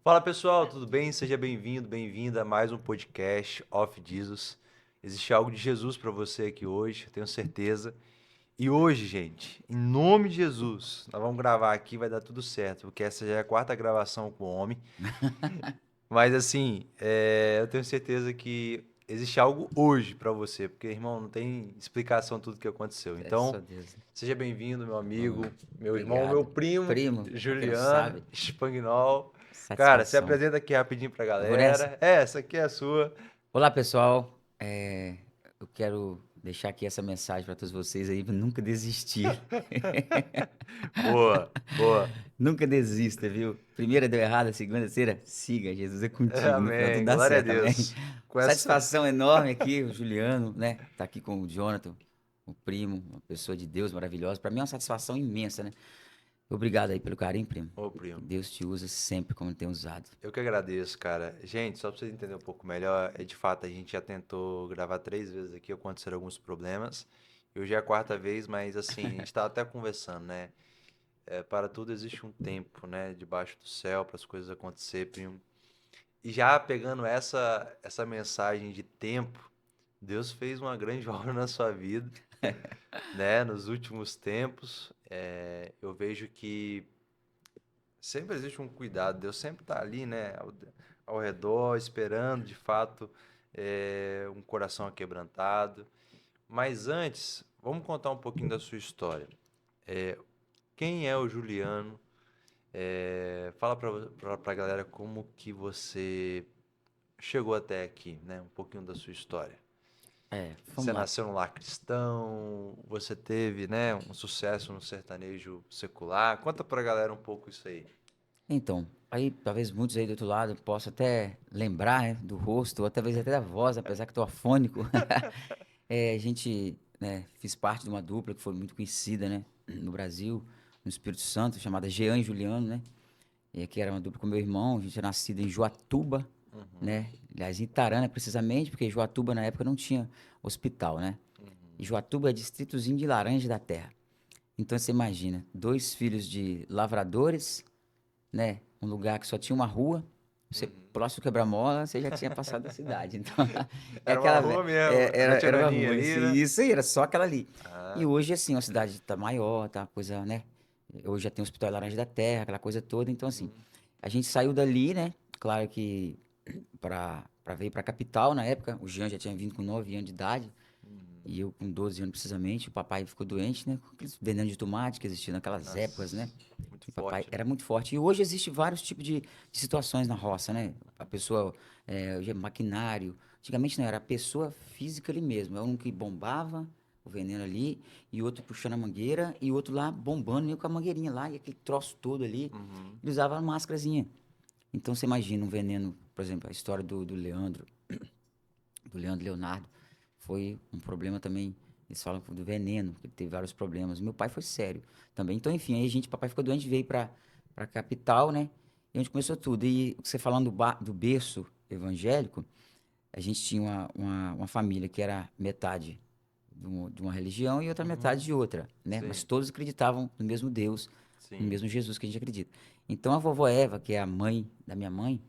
Fala pessoal, tudo bem? Seja bem-vindo, bem-vinda a mais um podcast Of Jesus. Existe algo de Jesus para você aqui hoje, eu tenho certeza. E hoje, gente, em nome de Jesus, nós vamos gravar aqui, vai dar tudo certo, porque essa já é a quarta gravação com o homem. Mas assim, eu tenho certeza que existe algo hoje para você, porque, irmão, não tem explicação tudo que aconteceu. Graças a Então, Deus. seja bem-vindo, meu amigo, Oh, meu irmão, meu obrigado. primo, Primo, pra quem não Juliano sabe, Spagnol. Cara, se satisfação. apresenta aqui rapidinho pra Eu vou nessa. galera. Essa aqui é a sua. Olá, pessoal. Eu quero deixar aqui essa mensagem para todos vocês aí, pra nunca desistir. Boa, boa. Nunca desista, viu? Primeira deu errado, a segunda, terceira, siga, Jesus é contigo, no final tudo Amém, dá glória a certo, amém? Deus. Com essa. Satisfação enorme aqui, o Juliano, né? Tá aqui com o Jonathan, o primo, uma pessoa de Deus maravilhosa. Para mim é uma satisfação imensa, né? Obrigado aí pelo carinho, primo. Ô, Que primo, Deus te usa sempre como tem usado. eu que agradeço, cara. Gente, só pra vocês entenderem um pouco melhor, de fato a gente já tentou gravar 3 vezes aqui, aconteceram alguns problemas. E hoje é a quarta vez, mas assim, a gente tava até conversando, né? Para tudo existe um tempo, né? Debaixo do céu, para as coisas acontecerem, primo. E já pegando essa mensagem de tempo, Deus fez uma grande obra na sua vida, né? Nos últimos tempos, eu vejo que sempre existe um cuidado. Deus sempre está ali, né? Ao redor, esperando, de fato, um coração aquebrantado. Mas antes, vamos contar um pouquinho da sua história. Quem é o Juliano? Fala para a galera como que você chegou até aqui, né? Um pouquinho da sua história. Você Vamos lá. nasceu num lar cristão, você teve, né, um sucesso no sertanejo secular. Conta pra galera um pouco isso aí. Então, aí talvez muitos aí do outro lado possam até lembrar, né, do rosto, ou talvez até da voz, apesar que estou afônico. A gente, né, fiz parte de uma dupla que foi muito conhecida, né, no Brasil, no Espírito Santo, chamada Jean e Juliano, né? E aqui era uma dupla com meu irmão, a gente é nascido em Joatuba, né? Aliás, em Itarana, precisamente, porque Joatuba na época não tinha hospital, né? E Joatuba é distritozinho de Laranja da Terra. Então você imagina, dois filhos de lavradores, né? Um lugar que só tinha uma rua. Você próximo quebra-mola, você já tinha passado da cidade. Então, é Era uma aquela. rua mesmo, Era uma veteraninha rua, ali, né? isso aí, era só aquela ali. E Ah, hoje, assim, a cidade tá maior, tá coisa, né? Hoje já tem o Hospital Laranja da Terra, aquela coisa toda. Então, assim, a gente saiu dali, né? Claro que para vir para a capital na época, o Jean já tinha vindo com 9 anos de idade. E eu com 12 anos precisamente, o papai ficou doente, né? Com aqueles veneno de tomate que existia naquelas épocas, né? nossa, muito E papai forte, né? era muito forte. E hoje existe vários tipos de situações na roça, né? A pessoa, hoje é maquinário. Antigamente não, era a pessoa física ali mesmo. É um que bombava o veneno ali, e outro puxando a mangueira, e outro lá bombando meio com a mangueirinha lá, e aquele troço todo ali. Ele usava a máscarazinha. Então você imagina um veneno, por exemplo, a história do Leandro Leonardo, foi um problema também. Eles falam do veneno, que ele teve vários problemas. Meu pai foi sério também. Então, enfim, aí a gente, papai ficou doente, veio pra capital, né? E onde começou tudo. E você falando do berço evangélico, a gente tinha uma família que era metade de uma religião e outra metade de outra, né? Mas Sim, todos acreditavam no mesmo Deus, no sim. mesmo Jesus que a gente acredita. Então, a vovó Eva, que é a mãe da minha mãe,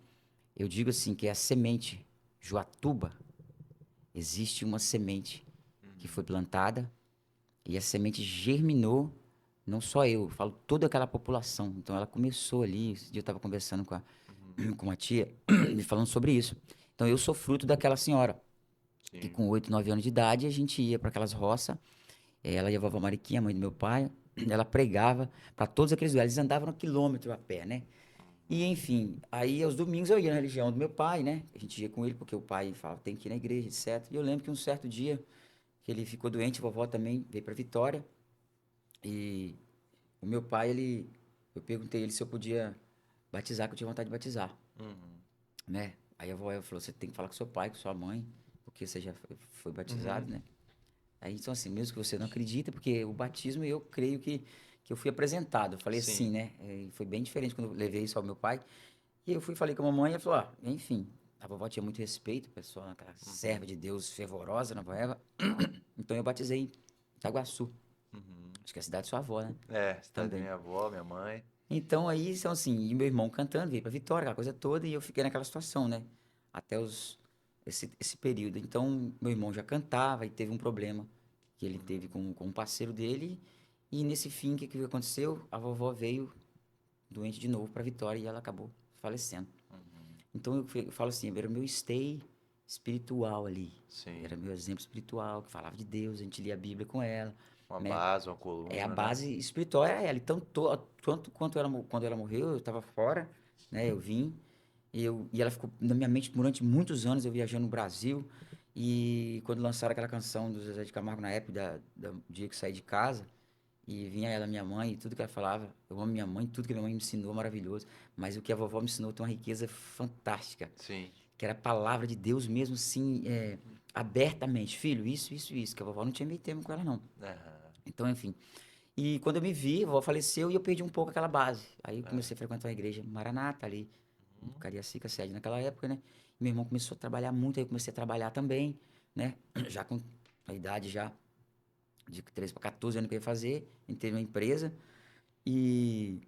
eu digo assim, que é a semente Joatuba, existe uma semente que foi plantada e a semente germinou, não só eu falo toda aquela população. Então ela começou ali, esse dia eu estava conversando com uma tia, me falando sobre isso. Então eu sou fruto daquela senhora, que Sim. com 8 9 anos de idade a gente ia para aquelas roças, ela e a vovó Mariquinha, mãe do meu pai, ela pregava para todos aqueles lugares, eles andavam um quilômetro a pé, né? E enfim, aí aos domingos eu ia na religião do meu pai, né? A gente ia com ele porque o pai falava, tem que ir na igreja, etc. E eu lembro que um certo dia que ele ficou doente, a vovó também veio para Vitória. E o meu pai, eu perguntei ele se eu podia batizar, que eu tinha vontade de batizar, né? Aí a vovó falou, você tem que falar com seu pai, com sua mãe, porque você já foi batizado, né? Aí, então assim, mesmo que você não acredita, porque o batismo eu creio que eu fui apresentado. Eu falei assim, Sim. né? E foi bem diferente quando eu levei isso ao meu pai. E eu fui falei com a mamãe e ela falou, enfim, a vovó tinha muito respeito, pessoal, aquela serva de Deus fervorosa na vovó Eva. Então eu batizei em Itaguaçu. Acho que é a cidade de sua avó, né? É, cidade da Também. minha avó, minha mãe. Então aí, são assim, e meu irmão cantando, veio pra Vitória, aquela coisa toda, e eu fiquei naquela situação, né? Até esse período. Então, meu irmão já cantava e teve um problema que ele teve com um parceiro dele. E nesse fim, o que, que aconteceu? A vovó veio doente de novo pra Vitória e ela acabou falecendo. Uhum. Então eu falo assim, era o meu stay espiritual ali. Sim. Era meu exemplo espiritual, que falava de Deus, a gente lia a Bíblia com ela, Uma né? base, uma É a coluna, né? base espiritual era ela. Então, tanto quanto ela, quando ela morreu, eu estava fora, né? Eu vim e ela ficou na minha mente durante muitos anos, eu viajando no Brasil. E quando lançaram aquela canção do Zezé de Camargo na época do dia que saí de casa, e vinha ela, minha mãe, e tudo que ela falava, eu amo minha mãe, tudo que minha mãe me ensinou é maravilhoso, mas o que a vovó me ensinou tem uma riqueza fantástica, Sim. que era a palavra de Deus mesmo, assim, abertamente, filho, isso, que a vovó não tinha meio termo com ela, não. Aham. Então, enfim. E quando eu me vi, a vovó faleceu e eu perdi um pouco aquela base. Aí eu É. comecei a frequentar a igreja Maranata ali, em Uhum. Cariacica, sede naquela época, né? E meu irmão começou a trabalhar muito, aí eu comecei a trabalhar também, né? Já com a idade já de 13 para 14 anos que eu ia fazer, entrei numa empresa e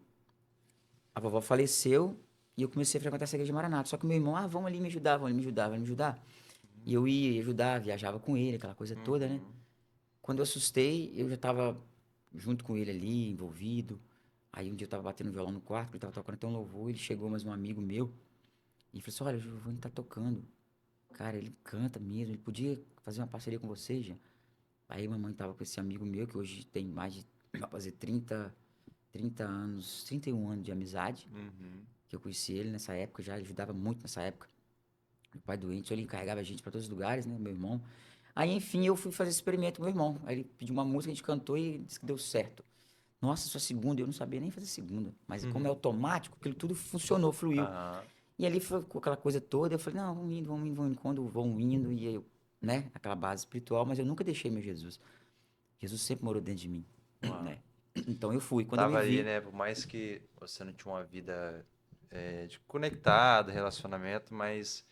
a vovó faleceu e eu comecei a frequentar essa igreja Maranata. Só que meu irmão, vamos ali me ajudar, vamos ali me ajudar, vamos me ajudar. E eu ia ajudar, viajava com ele, aquela coisa toda, né? Uhum. Quando eu assustei, eu já estava junto com ele ali, envolvido. Aí um dia eu tava batendo violão no quarto, ele tava tocando até um louvor, ele chegou mais um amigo meu e falou assim, olha, o Giovanni tá tocando. Cara, ele canta mesmo, ele podia fazer uma parceria com você, já. Aí a mamãe tava com esse amigo meu, que hoje tem mais de, vai fazer 30 anos, 31 anos de amizade, Uhum. que eu conheci ele nessa época já, ele ajudava muito nessa época. Meu pai doente, ele encarregava a gente pra todos os lugares, né, meu irmão. Aí, enfim, eu fui fazer esse experimento com meu irmão. Aí ele pediu uma música, a gente cantou e disse que deu certo. Nossa, sua segunda, eu não sabia nem fazer segunda. Mas como é Uhum. automático, aquilo tudo funcionou, fluiu. Aham. E ali foi com aquela coisa toda, eu falei, não, vamos indo, vamos indo, vamos indo. Quando vão indo, e eu, né, aquela base espiritual, mas eu nunca deixei meu Jesus. Jesus sempre morou dentro de mim, Uau. né? Então eu fui. Quando eu me Tava ali, vi, né? Por mais que você não tinha uma vida de conectada, relacionamento, mas,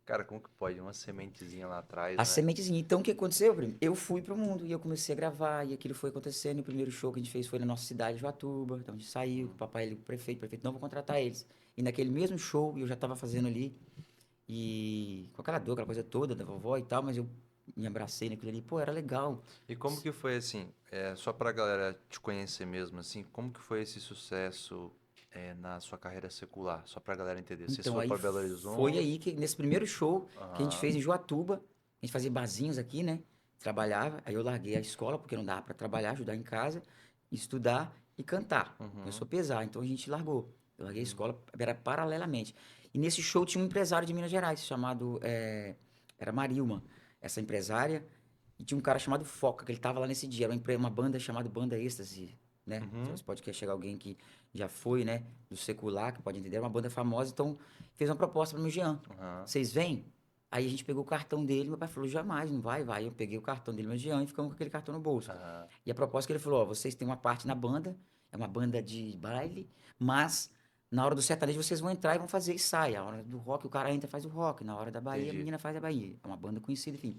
cara, como que pode? Uma sementezinha lá atrás, a né? sementezinha. Então o que aconteceu, primo? Eu fui pro mundo e eu comecei a gravar, e aquilo foi acontecendo. O primeiro show que a gente fez foi na nossa cidade, Joatuba. Então a gente saiu, com o Hum. papai, ele, o prefeito, não vou contratar eles. E naquele mesmo show eu já tava fazendo ali, e com aquela dor, aquela coisa toda da vovó e tal, mas eu me abracei naquilo ali, pô, era legal. E como que foi assim, só pra galera te conhecer mesmo, assim, como que foi esse sucesso na sua carreira secular? Só pra galera entender. Você Então foi aí pra Belo foi Horizonte? aí que, nesse primeiro show que a gente Aham. fez em Joatuba, a gente fazia barzinhos aqui, né? Trabalhava, aí eu larguei a escola porque não dava para trabalhar, ajudar em casa, estudar e cantar. Começou Uhum. a pesar, então a gente largou. Eu larguei a Uhum. escola, era paralelamente. E nesse show tinha um empresário de Minas Gerais, era Marilma, essa empresária, e tinha um cara chamado Foca, que ele tava lá nesse dia, era uma banda chamada Banda Êxtase, né? Se Uhum. você pode querer chegar alguém que já foi, né? Do secular, que pode entender, era uma banda famosa, então fez uma proposta para mim, Jean. Aham. Vocês vêm? Aí a gente pegou o cartão dele, meu pai falou, jamais, não vai, vai. Eu peguei o cartão dele, meu Jean, e ficamos com aquele cartão no bolso. Aham. E a proposta que ele falou, ó, vocês têm uma parte na banda, é uma banda de baile, mas na hora do sertanejo vocês vão entrar e vão fazer ensaio. A hora do rock o cara entra e faz o rock, na hora da Bahia a Entendi. menina faz a Bahia. É uma banda conhecida, enfim.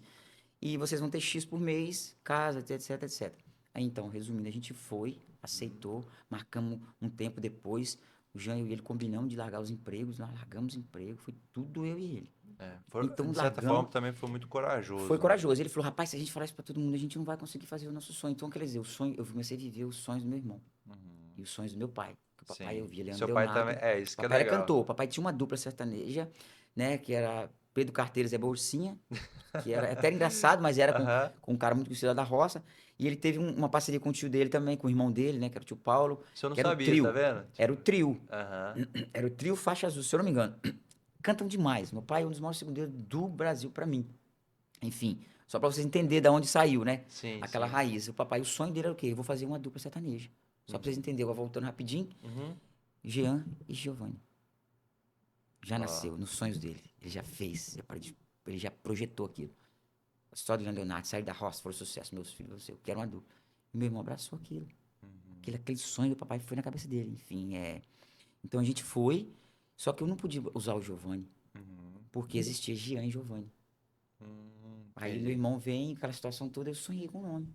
E vocês vão ter X por mês, casa, etc, etc. Aí então, resumindo, a gente foi, Uhum. aceitou, marcamos um tempo depois, o Jean e ele combinamos de largar os empregos, nós largamos o emprego, foi tudo eu e ele. Então De certa forma, largamos, também foi muito foi corajoso, né? corajoso. Ele falou, rapaz, se a gente falar isso pra todo mundo, a gente não vai conseguir fazer o nosso sonho. Então, quer dizer, o sonho, eu comecei a viver os sonhos do meu irmão Uhum. e os sonhos do meu pai. Que o papai eu Sim. via Leandro Seu pai também. Leonardo. É, O isso que é papai era legal. cantor, o papai tinha uma dupla sertaneja, né, que era Pedro Carteiro e Zé Bolsinha, que era até engraçado, mas era Aham. com um cara muito conhecido lá da roça. E ele teve uma parceria com o tio dele também, com o irmão dele, né, que era o tio Paulo, Isso eu não que era o sabia, tá trio. vendo? Era o Tipo, trio. aham. Era o trio Faixa Azul, se eu não me engano. Cantam demais. Meu pai é um dos maiores segundeiros do Brasil pra mim. Enfim, só pra vocês entenderem de onde saiu, né? Sim, Aquela sim. raiz. O papai, o sonho dele era o quê? Eu vou fazer uma dupla sertaneja. Só pra vocês Uhum. entenderem, agora voltando rapidinho. Uhum. Jean e Giovanni. Já Ó. nasceu nos sonhos dele. Ele já fez, ele já projetou aquilo. A história do Leonardo, sair da roça, foi um sucesso. Meus filhos, eu quero uma dupla. E meu irmão abraçou aquilo. Uhum. Aquele sonho do papai foi na cabeça dele. Enfim, é. Então a gente foi, só que eu não podia usar o Giovanni, Uhum. porque existia Jean e Giovanni. Aí meu Entendi. irmão vem, aquela situação toda, eu sonhei com o nome.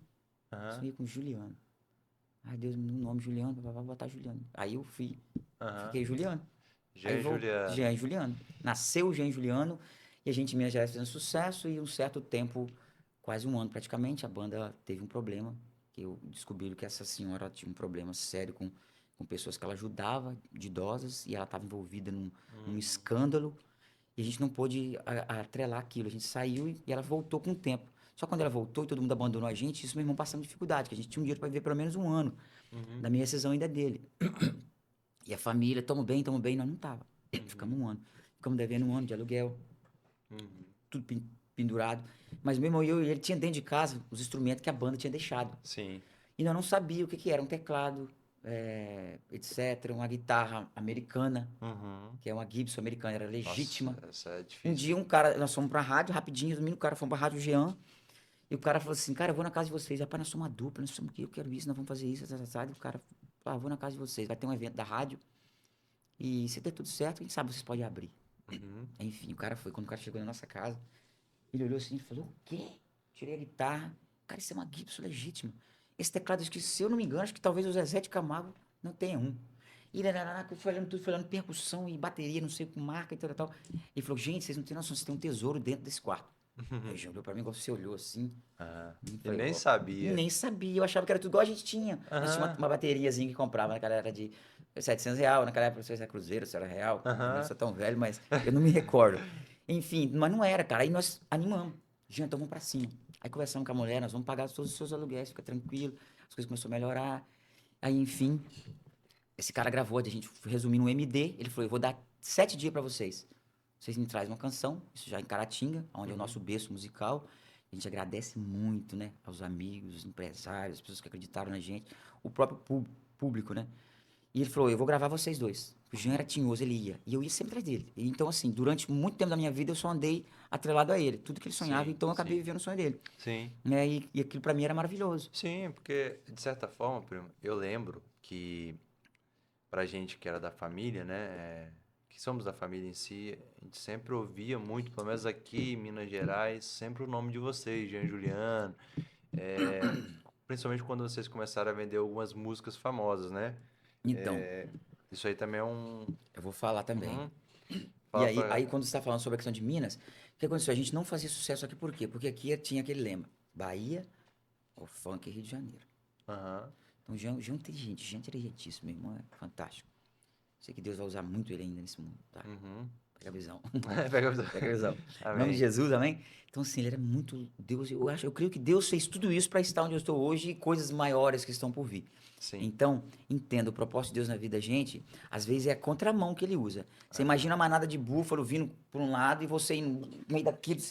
Aham. Sonhei com Juliano. Ai, Deus, meu nome Juliano, vou botar Juliano. Aí eu Aham. fiquei Juliano. Jean Juliano. Jean Juliano. Nasceu o Jean Juliano e a gente em Minas Gerais fazendo sucesso e um certo tempo, quase um ano praticamente, a banda teve um problema. Que eu descobri que essa senhora tinha um problema sério com pessoas que ela ajudava, de idosas, e ela estava envolvida num escândalo e a gente não pôde atrelar aquilo. A gente saiu e ela voltou com o tempo. Só quando ela voltou e todo mundo abandonou a gente, isso meu irmão passando dificuldade, que a gente tinha um dinheiro para viver pelo menos um ano. Uhum. Da minha rescisão ainda é dele. E a família, tamo bem, nós não tava. Ficamos um ano. Ficamos devendo um ano de aluguel, Uhum. tudo pendurado. Mas meu irmão e eu, ele tinha dentro de casa os instrumentos que a banda tinha deixado. Sim. E nós não sabíamos o que que era, um teclado, etc., uma guitarra americana, Uhum. que é uma Gibson americana, era Nossa, legítima. essa é Um difícil. dia um cara, nós fomos pra rádio, rapidinho, domingo, o cara foi pra rádio Jean, e o cara falou assim, cara, eu vou na casa de vocês, rapaz, nós somos uma dupla, nós somos o quê? Eu quero isso, nós vamos fazer isso, e o cara, vou na casa de vocês, vai ter um evento da rádio, e se der tudo certo, quem sabe vocês podem abrir. Uhum. Enfim, o cara foi, quando o cara chegou na nossa casa, ele olhou assim e falou, o quê? Tirei a guitarra, cara, isso é uma Gibson legítima. Esse teclado, acho que, se eu não me engano, acho que talvez o Zezé de Camargo não tenha um. E eu fui olhando tudo, fui olhando percussão e bateria, não sei com marca e tal, tal. Ele falou, gente, vocês não têm noção, vocês têm um tesouro dentro desse quarto. Aí ele olhou pra mim, igual você olhou assim, Aham. e Ele falei, nem ó, sabia. nem sabia, eu achava que era tudo igual a gente tinha. Nós tinha Aham. uma bateriazinha que comprava, naquela era de R$ 700, naquela época não sei se era Cruzeiro, se era Real, eu não Aham. sou tão velho, mas eu não me recordo. Enfim, mas não era, cara, aí nós animamos, gente, então vamos pra cima. Aí conversamos com a mulher, nós vamos pagar todos os seus aluguéis, fica tranquilo, as coisas começaram a melhorar. Aí, enfim, esse cara gravou, a gente resumindo um MD, ele falou, eu vou dar 7 dias pra vocês. Vocês me trazem uma canção, isso já em Caratinga, onde é o Uhum. nosso berço musical. A gente agradece muito, né, aos amigos, os empresários, as pessoas que acreditaram na gente, o próprio público, né? E ele falou, eu vou gravar vocês dois. O Jean era Uhum. tinhoso, ele ia. E eu ia sempre atrás dele. E então, assim, durante muito tempo da minha vida, eu só andei atrelado a ele. Tudo que ele sonhava, Sim, então eu acabei sim. vivendo o sonho dele. Sim. Né? E aquilo pra mim era maravilhoso. Sim, porque, de certa forma, primo, eu lembro que pra gente que era da família, né? Que somos da família em si, a gente sempre ouvia muito, pelo menos aqui em Minas Gerais, sempre o nome de vocês, Jean Juliano. Principalmente quando vocês começaram a vender algumas músicas famosas, né? Então, Isso aí também é um. eu vou falar também. Uhum. E Fala aí, pra. aí quando você está falando sobre a questão de Minas, o que aconteceu? A gente não fazia sucesso aqui por quê? Porque aqui tinha aquele lema: Bahia, o funk e Rio de Janeiro. Aham. Então, Jean inteligente, gente inteligentíssimo, meu irmão é fantástico. Sei que Deus vai usar muito ele ainda nesse mundo, tá? Uhum. Pega a visão. Pega a visão. Pega a visão. Em nome de Amém. Jesus, amém? Então, assim, ele era muito Deus. Eu creio que Deus fez tudo isso para estar onde eu estou hoje e coisas maiores que estão por vir. Sim. Então, entenda, o propósito de Deus na vida da gente, às vezes é a contramão que ele usa. Você Aham. imagina a manada de búfalo vindo por um lado e você indo no meio daquilo.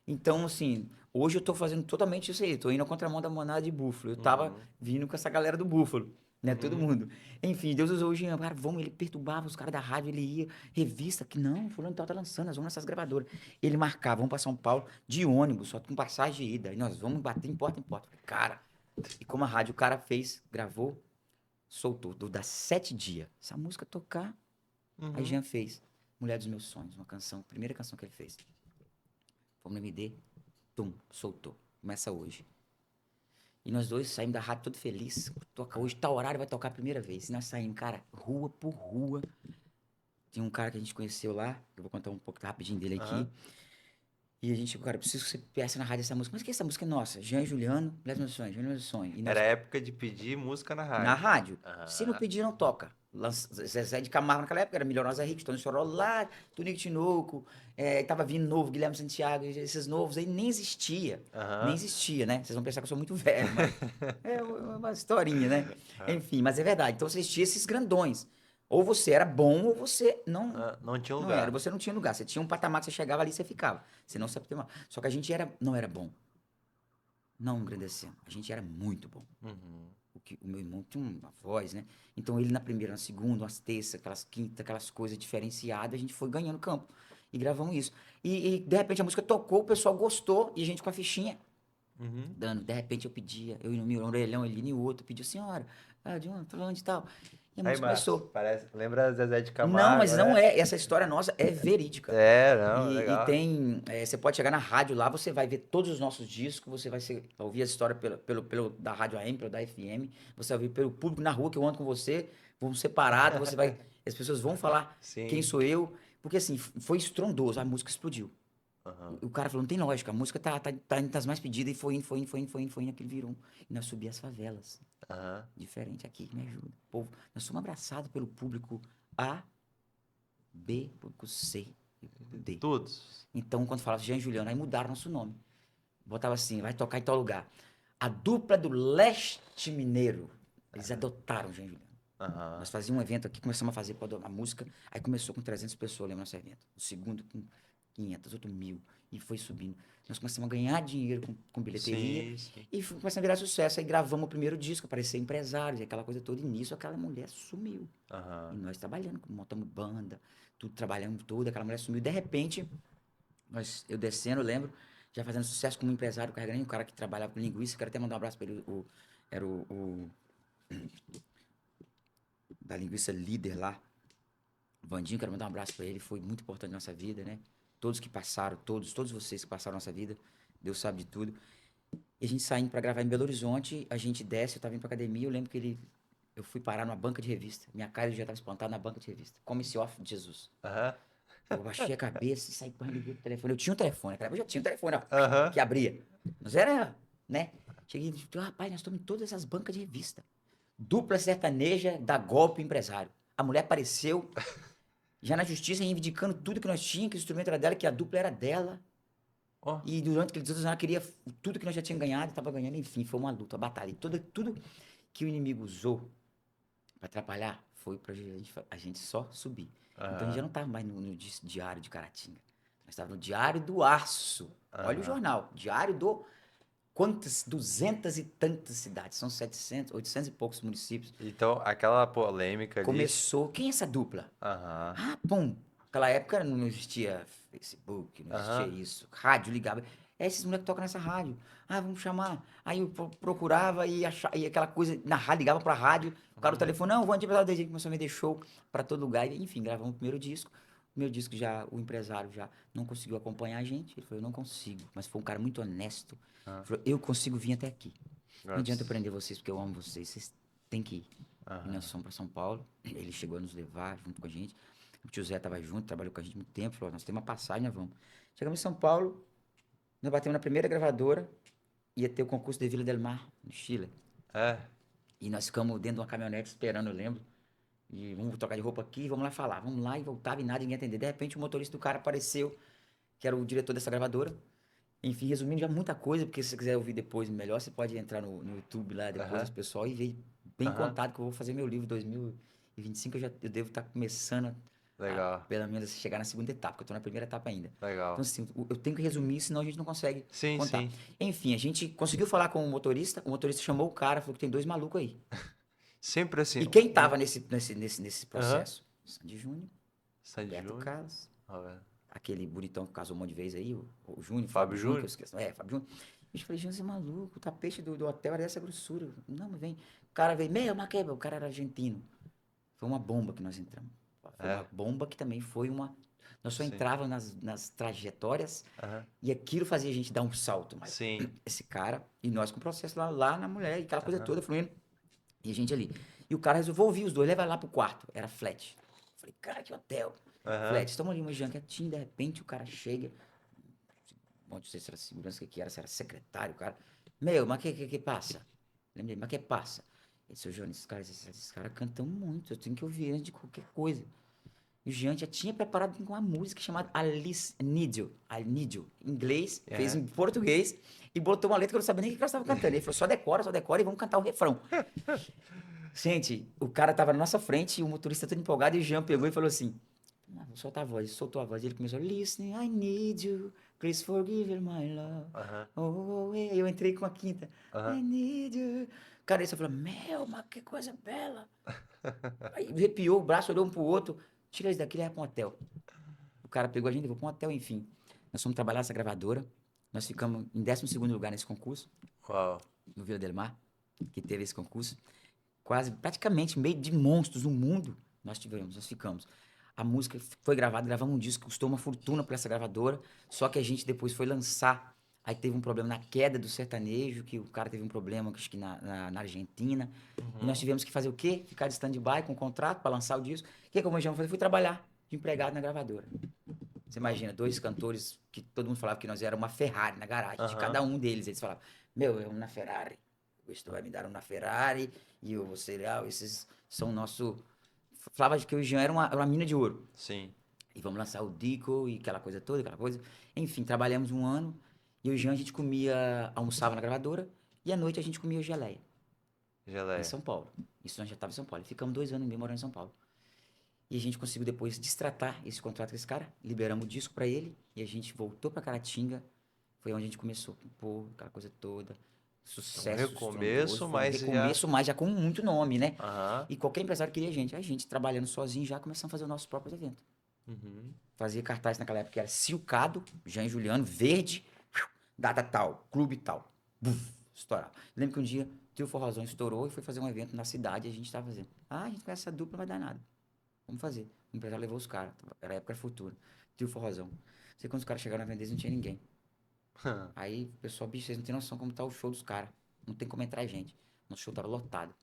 Então, assim, hoje eu tô fazendo totalmente isso aí. Tô indo à contramão da manada de búfalo. Eu tava Uhum. vindo com essa galera do búfalo, né? Todo Uhum. mundo. Enfim, Deus usou o Jean. Cara, vamos, ele perturbava os caras da rádio, ele ia, revista, que não, fulano tal tá lançando, nós vamos nessas gravadoras. Ele marcava, vamos pra São Paulo de ônibus, só com passagem de ida. E nós vamos bater em porta em porta. Cara, e como a rádio o cara fez, gravou, soltou, dá 7 dias. Essa música tocar, aí Uhum. Jean fez Mulher dos Meus Sonhos, uma canção, primeira canção que ele fez. Fomos no MD, tum, soltou. Começa hoje. E nós dois saímos da rádio todo feliz. Toca hoje, tal horário vai tocar a primeira vez. E nós saímos, cara, rua por rua. Tinha um cara que a gente conheceu lá, eu vou contar um pouco rapidinho dele aqui. Aham. E a gente, cara, preciso que você peça na rádio essa música. Mas que essa música é nossa? Jean e Juliano, Mulher dos Meus Sonhos, Jean e Meus Sonhos. E Era a nós, época de pedir música na na rádio. rádio, se não Aham. pedir, não toca. Zezé de Camargo naquela época era Milionários é Rico, Tony Choró lá, Tonico Tinoco, tava vindo novo, Guilherme Santiago, esses novos aí nem existia. Nem Aham. existia, né? Vocês vão pensar que eu sou muito velho, mas é uma historinha, né? Aham. Enfim, mas é verdade. Então você existia esses grandões. Ou você era bom, ou você Ah, não tinha não era. lugar. Você não tinha lugar. Você tinha um patamar que você chegava ali e você ficava. Você não sabia mais. Só que a gente não era bom. Não engrandecendo. A gente era muito bom. Uhum. O meu irmão tinha uma voz, né? Então ele na primeira, na segunda, nas terças, aquelas quintas, aquelas coisas diferenciadas, a gente foi ganhando campo. E gravamos isso. E de repente a música tocou, o pessoal gostou, e a gente com a fichinha Uhum. dando. De repente eu pedia, eu ia no meu orelhão, ele ia no outro, pedia, senhora, de onde, falando de tal. E a Aí, música Márcio, começou. parece. Lembra Zezé de Não, Camargo, mas não né? é. Essa história nossa é verídica. É, não, E legal. tem. Você pode chegar na rádio lá, você vai ver todos os nossos discos, você vai ouvir a história da rádio AM, pelo da FM, você vai ouvir pelo público na rua que eu ando com você, vamos separado, você vai. As pessoas vão falar quem Sim. sou eu, porque assim, foi estrondoso, a música explodiu. Aham. O cara falou, não tem lógica, a música tá entre as mais pedidas e foi indo, foi indo, foi indo, foi indo, foi indo, aquele virou. E nós subimos as favelas. Aham. Diferente aqui, me ajuda. Povo, nós somos abraçados pelo público A, B, público C e público D. Todos. Então, quando falava Jean e Juliano, aí mudaram nosso nome. Botava assim, vai tocar em tal lugar. A dupla do Leste Mineiro. Eles adotaram Jean e Juliano. Aham. Nós fazíamos um evento aqui, começamos a fazer a música, aí começou com 300 pessoas, lembra nosso evento. O segundo com 500, outro 1.000, e foi subindo. Nós começamos a ganhar dinheiro com bilheteria, Sim, sim. e começamos a virar sucesso. Aí gravamos o primeiro disco, aparecer empresários, e aquela coisa toda, e nisso aquela mulher sumiu. E Aham. nós trabalhando, montamos banda, tudo trabalhando tudo, aquela mulher sumiu. De repente, eu descendo, eu lembro, já fazendo sucesso como empresário, carregando um cara que trabalhava com linguiça, quero até mandar um abraço para ele, era o da linguiça líder lá, o Vandinho, quero mandar um abraço para ele, foi muito importante na nossa vida, né? Todos que passaram, todos vocês que passaram na nossa vida, Deus sabe de tudo. E a gente saindo para gravar em Belo Horizonte, a gente desce, eu tava indo pra academia, eu lembro que eu fui parar numa banca de revista, minha cara já tava espantada na banca de revista, Come-se Off de Jesus. Aham. Eu abaixei a cabeça e saí correndo liguei pro telefone. Eu tinha um telefone, naquela época eu já tinha um telefone, ó, Aham. que abria. Mas era, né? Cheguei e disse, rapaz, nós estamos em todas essas bancas de revista. Dupla sertaneja dá golpe empresário. A mulher apareceu já na justiça reivindicando tudo que nós tínhamos, que o instrumento era dela, que a dupla era dela. Ó. E durante aqueles anos ela queria tudo que nós já tínhamos ganhado, estava ganhando, enfim, foi uma luta, uma batalha. E tudo que o inimigo usou para atrapalhar foi para a gente só subir. Então a gente já Aham. não estava mais no diário de Caratinga. Nós estávamos no Diário do Aço. Olha o Aham. jornal, Diário do. Quantas? 200 e tantas cidades, são 700, 800 e poucos municípios. Então, aquela polêmica ali. Começou. Quem é essa dupla? Aham. Ah, pum. Naquela época não existia Facebook, não existia Aham. isso. Rádio ligava. É esses moleques que tocam nessa rádio. Ah, vamos chamar. Aí eu procurava e achava, e aquela coisa na rádio, ligava pra rádio. O cara do telefone, não, vou antes desde que começou a vender show pra todo lugar. E, enfim, gravamos o primeiro disco. O meu disco já, o empresário já não conseguiu acompanhar a gente. Ele falou, eu não consigo. Mas foi um cara muito honesto. Ele Aham. falou, eu consigo vir até aqui. Não adianta eu Nossa. prender vocês, porque eu amo vocês. Vocês têm que ir. E Aham. nós fomos para São Paulo. Ele chegou a nos levar junto com a gente. O tio Zé tava junto, trabalhou com a gente muito tempo. Falou: nós temos uma passagem, nós vamos. Chegamos em São Paulo, nós batemos na primeira gravadora. Ia ter o concurso de Vila del Mar, no Chile. É. E nós ficamos dentro de uma caminhonete esperando, eu lembro. E vamos trocar de roupa aqui, vamos lá falar. Vamos lá e voltava e nada, ninguém atender. De repente, o motorista do cara apareceu, que era o diretor dessa gravadora. Enfim, resumindo já muita coisa, porque se você quiser ouvir depois melhor, você pode entrar no YouTube lá depois, Aham. os pessoal, e ver bem Aham. contado que eu vou fazer meu livro 2025. Eu devo estar começando Legal. pelo menos, chegar na segunda etapa, porque eu tô na primeira etapa ainda. Então, Legal. assim, eu tenho que resumir, senão a gente não consegue Sim, contar. sim. Enfim, a gente conseguiu falar com o motorista chamou o cara, falou que tem dois malucos aí. Sempre assim. E quem tava nesse Aham. processo? Sandy Júnior, Sandy Beto Júnior. Carlos, Ó, velho. aquele bonitão que casou um monte de vezes aí, o Júnior, Fábio Fábio Júnior, que eu Júnior. esqueço. Fábio Júnior. Eu falei, Júnior, você é maluco, o tapete do hotel era dessa grossura. Não, mas vem. O cara veio, meu, mas quebra, o cara era argentino. Foi uma bomba que nós entramos. Foi uma É. bomba que também foi uma. Nós só Sim. entrávamos nas trajetórias Aham. e aquilo fazia a gente dar um salto. Mas Sim. esse cara, e nós com o processo lá na mulher, e aquela coisa Aham. toda fluindo. E a gente ali. E o cara resolveu ouvir os dois, leva lá pro quarto. Era flat. Falei, cara, que hotel. Aham. Flat, estamos ali uma janquetinha, de repente o cara chega. Bom, não sei se era segurança, o que era, se era secretário, o cara. Meu, mas que passa? Lembrei, mas que passa? Ele disse, ô João, esses caras cantam muito, eu tenho que ouvir antes de qualquer coisa. E o Jean já tinha preparado uma música chamada Alice Need You, I Need You, em inglês, fez Aham. em português, e botou uma letra que eu não sabia nem o que elas estavam cantando. Ele falou, só decora e vamos cantar o refrão. Gente, o cara tava na nossa frente, e o motorista todo empolgado, e o Jean pegou e falou assim, vou soltar a voz, ele soltou a voz, ele começou, Listening, I need you, please forgive my love. Aham. Oh, e eu entrei com a quinta, Aham. I need you. Cara, ele só falou, meu, mas que coisa bela. Aí arrepiou o braço, olhou um pro outro, tira isso daqui e leva pra um hotel. O cara pegou a gente e levou pra um hotel, enfim. Nós fomos trabalhar nessa gravadora, nós ficamos em 12º lugar nesse concurso, Uau. no Vila del Mar, que teve esse concurso. quase, praticamente, meio de monstros no mundo, nós ficamos. A música foi gravada, gravamos um disco, custou uma fortuna para essa gravadora, só que a gente depois foi lançar. Aí teve um problema na queda do sertanejo, que o cara teve um problema, acho que na Argentina. E nós tivemos que fazer o quê? Ficar de stand-by com o contrato para lançar o disco. O que que eu vou fazer? Fui trabalhar de empregado na gravadora. Você imagina, dois cantores que todo mundo falava que nós era uma Ferrari na garagem, de cada Aham. um deles. Eles falavam, meu, é um na Ferrari. Você vai me dar um na Ferrari e eu vou ser leal. Esses são nosso... Falava que o Jean era uma mina de ouro. Sim. E vamos lançar o Dico e aquela coisa toda, aquela coisa. Enfim, trabalhamos um ano e o Jean a gente comia, almoçava na gravadora e à noite a gente comia geleia em Geleia. São Paulo. Isso nós já estava em São Paulo. E ficamos 2 anos e meio morando em São Paulo. E a gente conseguiu depois destratar esse contrato com esse cara, liberamos o disco pra ele e a gente voltou pra Caratinga. Foi onde a gente começou a compor, aquela coisa toda. Um Sucesso estrondoso. recomeço, Foi um mas já. recomeço, mas já com muito nome, né? Aham. E qualquer empresário queria a gente. A gente, trabalhando sozinho, já começamos a fazer os nossos próprios eventos. Uhum. Fazia cartaz naquela época que era Silcado, Jean e Juliano, verde, data tal, clube tal. Buf, estourava. Lembro que um dia o Trio Forrozão estourou e foi fazer um evento na cidade e a gente tava fazendo. Ah, a gente conhece essa dupla, não vai dar nada. Vamos fazer. O empresário levou os caras. Era a época futura. Trio Forrozão. Sei quando os caras chegaram na Vendez, não tinha ninguém. Aí, o pessoal, bicho, vocês não tem noção como tá o show dos caras. Não tem como entrar gente. Nosso show tava lotado.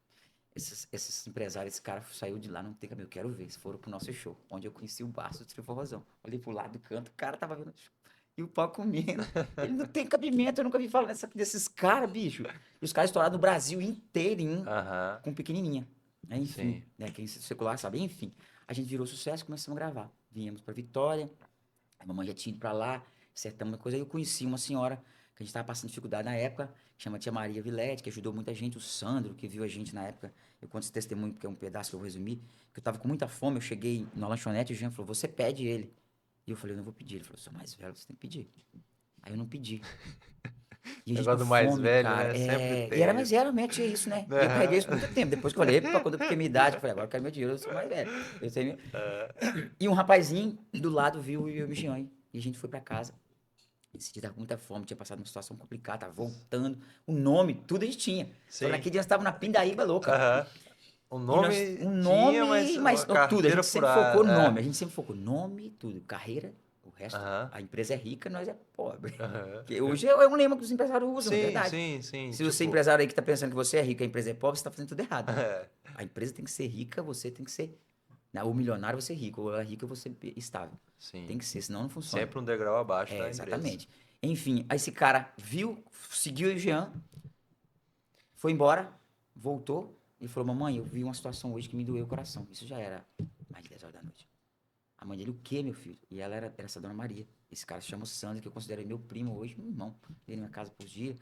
Esses empresários, esse cara saiu de lá, não tem cabelo. Eu quero ver. Eles foram pro nosso show, onde eu conheci o Baço do Trio Forrozão. Olhei pro lado do canto, o cara tava vendo o show. E o pau comendo. Ele não tem cabimento, eu nunca vi falar desses caras, bicho. E os caras estouraram no Brasil inteirinho Aham. com pequenininha. Enfim, Sim. né? Quem é secular sabe. Enfim, a gente virou sucesso e começamos a gravar. Viemos pra Vitória, a mamãe já tinha ido pra lá, acertamos uma coisa. Aí eu conheci uma senhora que a gente tava passando dificuldade na época, que chama Tia Maria Vilete, que ajudou muita gente. O Sandro, que viu a gente na época. Eu conto esse testemunho, porque é um pedaço que eu vou resumir. Que eu tava com muita fome, eu cheguei na lanchonete e o Jean falou, você pede ele. E eu falei, eu não vou pedir. Ele falou, sou mais velho, você tem que pedir. Aí eu não pedi. E a gente Negócio com do mais fome, velho, cara. né? Sempre E era, tem mas isso. realmente é isso, né? E eu carreguei isso por Aham. muito tempo. Depois que eu falei, epa, quando eu fiquei minha idade, eu falei, agora eu quero meu dinheiro, eu sou mais velho. Eu tenho... Aham. E um rapazinho do lado viu e eu me Jean. E a gente foi pra casa. Esse dia tava com muita fome, tinha passado uma situação complicada, tava voltando. O nome, tudo a gente tinha. Só que Sim. naquele dia nós estávamos na pindaíba louca. Aham. O E nós, nome um tinha, nome, mas mas a ó, tudo. A carteira gente sempre focou no furada. nome. A gente sempre focou nome, tudo. Carreira, o resto. Aham. A empresa é rica, nós é pobre. Aham. Que hoje é um lema que os empresários usam, é Sim, verdade. sim, sim. Se você é Tipo. empresário aí que tá pensando que você é rico e a empresa é pobre, você tá fazendo tudo errado. É, A empresa tem que ser rica, você tem que ser. Né? O milionário você é rico, ou a rica você é estável. sim. Tem que ser, senão não funciona. Sempre um degrau abaixo É, da empresa. exatamente. Enfim, aí esse cara viu, seguiu o Jean, foi embora, voltou e falou: Mamãe, eu vi uma situação hoje que me doeu o coração. Isso já era mais de 10 horas da noite. A mãe dele, o quê, meu filho? E ela era essa dona Maria. Esse cara se chama Sandro, que eu considero meu primo hoje, meu irmão. Vem na minha casa por dia,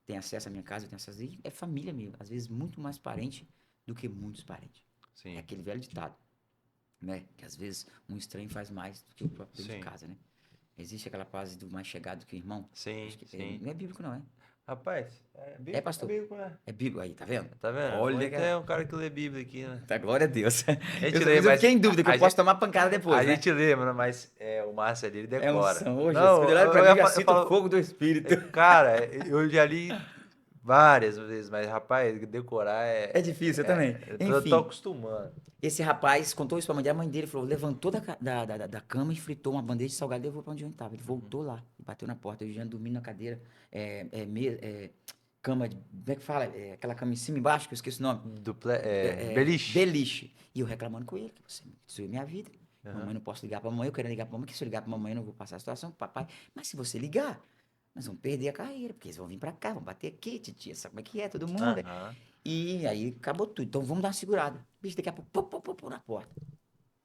tem acesso à minha casa, eu tenho acesso a ele. É família mesmo, às vezes muito mais parente do que muitos parentes. É Sim, aquele velho ditado, né? Que às vezes um estranho faz mais do que o próprio dentro de sim, casa, né? Existe aquela frase do mais chegado que o irmão. sim, Acho que sim. não é bíblico, não é? Rapaz, É, é pastor. bíblico, né? É bíblico aí, tá vendo? Tá vendo? Ou Olha, então é um cara que lê Bíblia aqui, né? tá, glória a Deus. A Eu, gente lê, mas eu mas fiquei em dúvida, que a eu posso gente, tomar pancada a depois, né? gente lê, mano, mas o Márcio ali, ele É um decora. são, ô Jesus. Quando Não, ele olha pra mim, já eu sinto o falo, fogo do Espírito. cara, eu já li várias vezes, mas, rapaz, decorar É difícil, eu também. eu tô Enfim, acostumando. esse rapaz contou isso pra mãe dele. A mãe dele falou, levantou da cama e fritou uma bandeja de salgado e levou pra onde eu estava. Ele voltou lá e bateu na porta. Eu já dormindo na cadeira, cama de, como é que fala? É, aquela cama em cima e embaixo, que eu esqueci o nome. Beliche. Beliche. E eu reclamando com ele, que você destruiu minha vida. Aham. Mamãe, não posso ligar pra mamãe, eu quero ligar pra mamãe, que se eu ligar pra mamãe eu não vou passar a situação com papai. Mas se você ligar, nós vamos perder a carreira, porque eles vão vir pra cá, vão bater aqui, titia, sabe como é que é, todo mundo. Aham. E aí acabou tudo. Então vamos dar uma segurada. Bicho, daqui a pouco, pô, pô, pô, pô, na porta.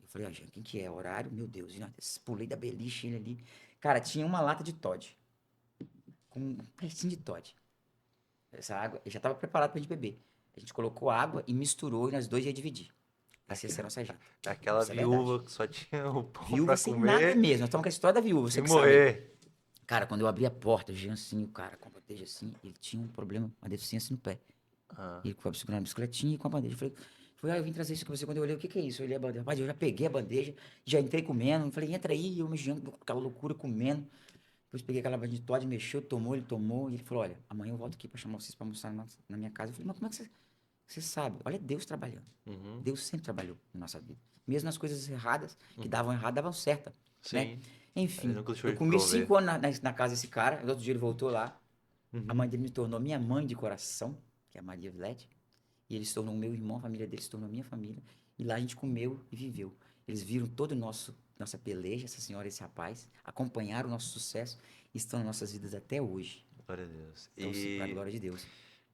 Eu falei, ó, gente, quem que é? Horário? Meu Deus. E, pulei da beliche, ele ali. Cara, tinha uma lata de Toddy, com um restinho de Toddy. Essa água, eu já tava preparado pra gente beber. A gente colocou água e misturou e nós dois ia dividir. Essa ia ser a nossa janta. Aquela Isso é verdade. viúva que só tinha o pão Viúva pra sem nada comer mesmo. Nós estamos com a história da viúva, você e que sabe. morrer. Cara, quando eu abri a porta, o Jean assim, o cara com a bandeja assim, ele tinha um problema, uma deficiência no pé. Ah, Ele foi segurando a bicicletinha e com a bandeja. Eu falei, eu vim trazer isso com você. Quando eu olhei, o que que é isso? Eu olhei a bandeja. Rapaz, eu já peguei a bandeja, já entrei comendo. Eu falei, entra aí. Eu me Jean, aquela loucura comendo. Depois peguei aquela bandeja de Toddy, mexeu, tomou, ele tomou. E ele falou, olha, amanhã eu volto aqui pra chamar vocês pra almoçar na minha casa. Eu falei, mas como é que você... Você sabe, olha Deus trabalhando. Uhum. Deus sempre trabalhou na nossa vida. Mesmo nas coisas erradas, que davam errado, davam certo, né? Sim. Ele Enfim, nunca deixou eu de comi prover. 5 anos na casa desse cara, no outro dia ele voltou lá, a Uhum. mãe dele me tornou minha mãe de coração, que é a Maria Vilete, e ele se tornou meu irmão, a família dele se tornou minha família, e lá a gente comeu e viveu. Eles viram todo o nossa peleja, essa senhora e esse rapaz, acompanharam o nosso sucesso e estão nas nossas vidas até hoje. Glória a Deus. Então, sim, para a E, glória de Deus.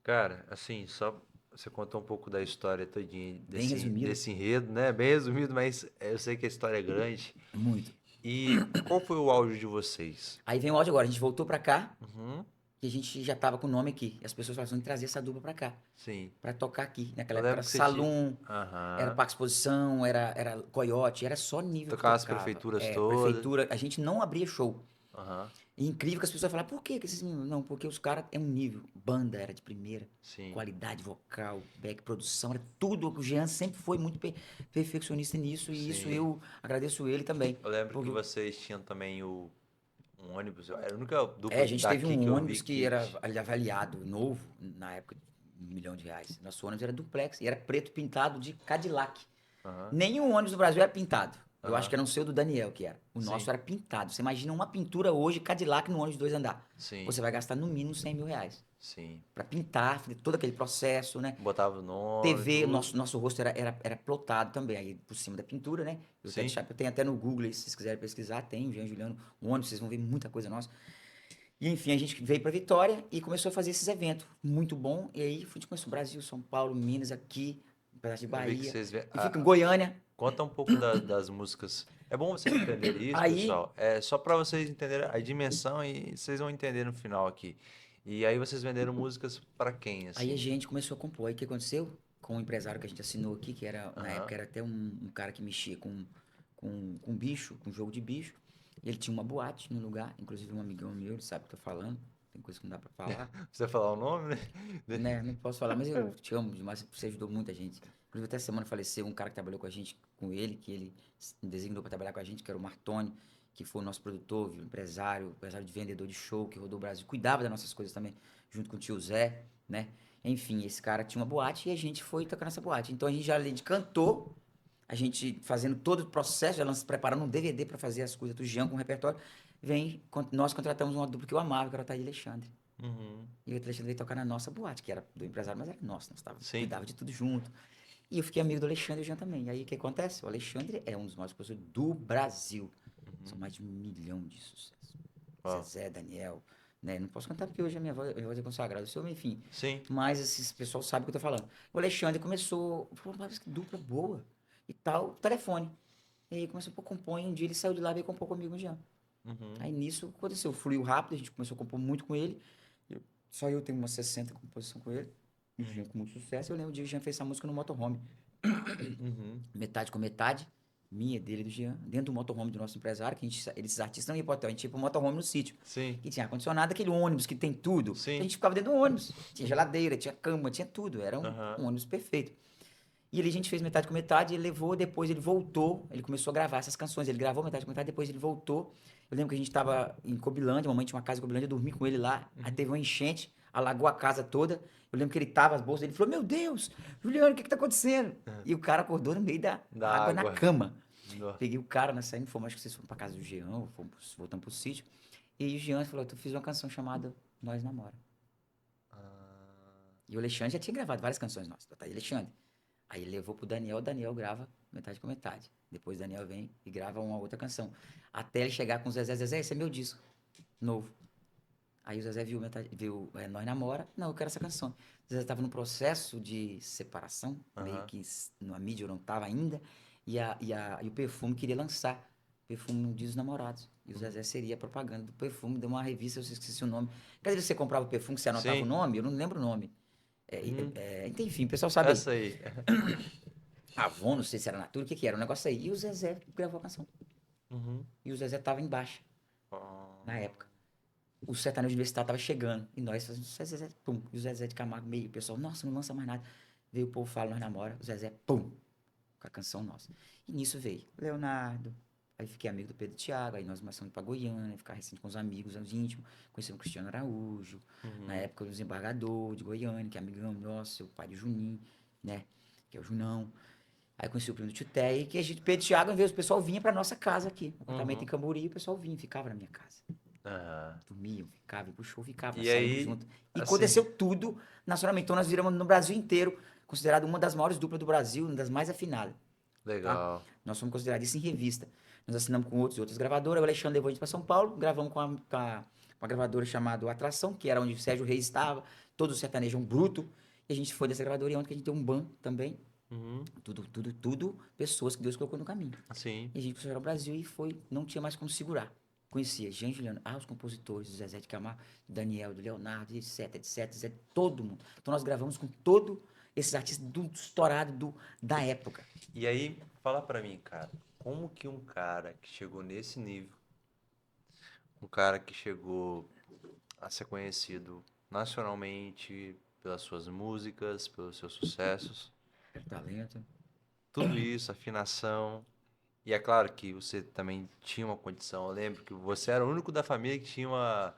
cara, assim, só você contou um pouco da história todinha Bem resumido, desse enredo, né? Bem resumido, mas eu sei que a história é grande. muito. E qual foi o auge de vocês? Aí vem o áudio agora, a gente voltou pra cá, Uhum. e a gente já tava com o nome aqui. E as pessoas falaram, vamos trazer essa dupla pra cá, Sim. pra tocar aqui. Naquela Eu época lembro era que você tinha. Salum, era Aham. Parque Exposição, era Coyote, era só nível que Tocava as tocava. prefeituras É, todas. prefeitura, a gente não abria show. Aham. E incrível que as pessoas falam, por que que esses meninos? Não, porque os caras é um nível. Banda era de primeira, Sim. qualidade vocal, back, produção, era tudo. O Jean sempre foi muito perfeccionista nisso, e isso Sim. eu agradeço ele também. Eu lembro que Porque vocês tinham também um ônibus. Era a única a dupla gente teve daqui que um eu vi ônibus que que. era avaliado novo, na época, R$ 1 milhão. Nosso ônibus era duplex e era preto pintado de Cadillac. Aham. Nenhum ônibus no Brasil era pintado. Eu acho Aham. que era um seu do Daniel que era. O nosso Sim. era pintado. Você imagina uma pintura hoje, Cadillac no ônibus de 2 andar. Sim. Você vai gastar no mínimo R$ 100 mil Sim. para pintar, fazer todo aquele processo, né? Botava o nome, TV, tudo. nosso rosto era plotado também, aí por cima da pintura, né? Eu até Sim. deixar, eu tenho até no Google, aí, se vocês quiserem pesquisar, tem o Jean Juliano, um ônibus, vocês vão ver muita coisa nossa. E enfim, a gente veio para Vitória e começou a fazer esses eventos. Muito bom. E aí a gente conheceu o Brasil, São Paulo, Minas, aqui, um pedaço de Eu vi que Bahia. vocês. E fica em Goiânia. Conta um pouco das músicas. É bom vocês entenderem isso, Aí, pessoal. É só para vocês entenderem a dimensão e vocês vão entender no final aqui. E aí vocês venderam músicas para quem, aí a assim? gente começou a compor. Aí o que aconteceu? Com o empresário que a gente assinou aqui, que era, na Aham. época, era até um cara que mexia com bicho, com jogo de bicho. Ele tinha uma boate no lugar, inclusive um amigão meu, ele sabe o que eu tô falando. Tem coisa que não dá pra falar. Precisa falar o nome, né? Né? Não posso falar, mas eu te amo demais, você ajudou muita gente. Inclusive, até semana faleceu um cara que trabalhou com a gente, com ele, que ele me designou para trabalhar com a gente, que era o Martoni, que foi o nosso produtor, viu, empresário de vendedor de show, que rodou o Brasil, cuidava das nossas coisas também, junto com o tio Zé, né? Enfim, esse cara tinha uma boate e a gente foi tocar nessa boate. Então a gente já, além de cantou, a gente fazendo todo o processo, já preparando um DVD para fazer as coisas do Jean com o repertório, nós contratamos uma dupla que eu amava, que era o Thaí Alexandre. Uhum. E o Alexandre veio tocar na nossa boate, que era do empresário, mas era nossa, nós Sim. cuidava de tudo junto. E eu fiquei amigo do Alexandre e o Jean também. E aí o que acontece? O Alexandre é um dos maiores compositores do Brasil. São mais de 1 milhão de sucessos. Ó. Zezé, Daniel, né? Não posso cantar porque hoje a minha voz é consagrada. O seu, enfim. Sim. Mas esse pessoal sabe o que eu tô falando. O Alexandre começou, falou, mas que dupla boa e tal, telefone. E aí começou a compor, e um dia ele saiu de lá e veio compor comigo o Jean. Uhum. Aí nisso aconteceu, fluiu rápido, a gente começou a compor muito com ele. Só eu tenho umas 60 composições com ele. E o Jean com muito sucesso. Eu lembro de o Jean fez essa música no motorhome. Uhum. Metade com metade. Minha, dele e do Jean. Dentro do motorhome do nosso empresário, que esses artistas não iam pro hotel. A gente ia pro motorhome no sítio. Sim. Que tinha ar-condicionado, aquele ônibus que tem tudo. Sim. A gente ficava dentro do ônibus. Tinha geladeira, tinha cama, tinha tudo. Era Aham. um ônibus perfeito. E ali a gente fez metade com metade, ele levou, depois ele voltou, ele começou a gravar essas canções. Ele gravou metade com metade, depois ele voltou. Eu lembro que a gente tava em Cobilândia, a mamãe tinha uma casa em Cobilândia, eu dormi com ele lá. Aí teve uma enchente, alagou a casa toda. Eu lembro que ele tava, as bolsas dele, falou: Meu Deus, Juliano, o que que tá acontecendo? E o cara acordou no meio da Da água na água. cama. Nó. Peguei o cara, nós saímos, fomos, acho que vocês foram pra casa do Jean, ou voltamos pro sítio. E aí o Jean falou: Tu fiz uma canção chamada Nós Namora. Ah, E o Alexandre já tinha gravado várias canções nossas, tá? Alexandre. Aí ele levou pro Daniel, o Daniel grava metade com metade. Depois o Daniel vem e grava uma outra canção. Até ele chegar com o Zezé, Zezé, esse é meu disco, novo. Aí o Zezé viu, Nós Namora, não, eu quero essa canção. O Zezé estava no processo de separação, meio aham. que na mídia eu não estava ainda, e o Perfume queria lançar Perfume no Dia dos Namorados. E o Zezé seria a propaganda do Perfume, deu uma revista, eu esqueci o nome. Quer dizer, você comprava o Perfume, você anotava o Sim. nome? Eu não lembro o nome. Uhum. Enfim, o pessoal sabe aí. Essa aí. Avon, não sei se era Natura, o que que era, o negócio aí. E o Zezé gravou a canção. Uhum. E o Zezé tava em baixa, na Ah, época. O sertanejo universitário tava chegando. E nós fazendo Zezé, pum. E o Zezé de Camargo meio, o pessoal, nossa, não lança mais nada. Veio o povo fala, nós namora. O Zezé, pum, com a canção nossa. E nisso veio Leonardo. Aí fiquei amigo do Pedro e Thiago. Aí nós começamos a ir pra Goiânia, ficar recente com os amigos, os íntimos. Conhecemos o Cristiano Araújo. Na uhum. época, o desembargador de Goiânia, que é amigão nosso, o pai de Juninho. né? Que é o Junão. Aí conheci o primo do Tio Té, e que a gente, Pedro e Thiago, às vezes o pessoal vinha pra nossa casa aqui. Apartamento em Cambori, o pessoal vinha, ficava na minha casa. Aham. Dormiam, ficava, ia pro show, ficava, nós E saímos aí, junto. E assim, aconteceu tudo nacionalmente. Então nós viramos no Brasil inteiro, considerado uma das maiores duplas do Brasil, uma das mais afinadas, tá? legal. Nós fomos considerados isso em revista. Nós assinamos com outras gravadoras. O Alexandre levou a gente para São Paulo, gravamos com uma gravadora chamada Atração, que era onde o Sérgio Reis estava, todo o sertanejão bruto. E a gente foi dessa gravadora e ontem que a gente tem um ban também. Uhum. Tudo pessoas que Deus colocou no caminho. Sim. E a gente foi ao Brasil e foi, não tinha mais como segurar. Conhecia Jean Juliano, os compositores, do Zezé de Camargo, do Daniel, do Leonardo, etc, todo mundo. Então nós gravamos com todos esses artistas do estourado da época. E aí, fala pra mim, cara, como que um cara que chegou nesse nível, um cara que chegou a ser conhecido nacionalmente pelas suas músicas, pelos seus sucessos, Talento. tudo isso, afinação, e é claro que você também tinha uma condição. Eu lembro que você era o único da família que tinha A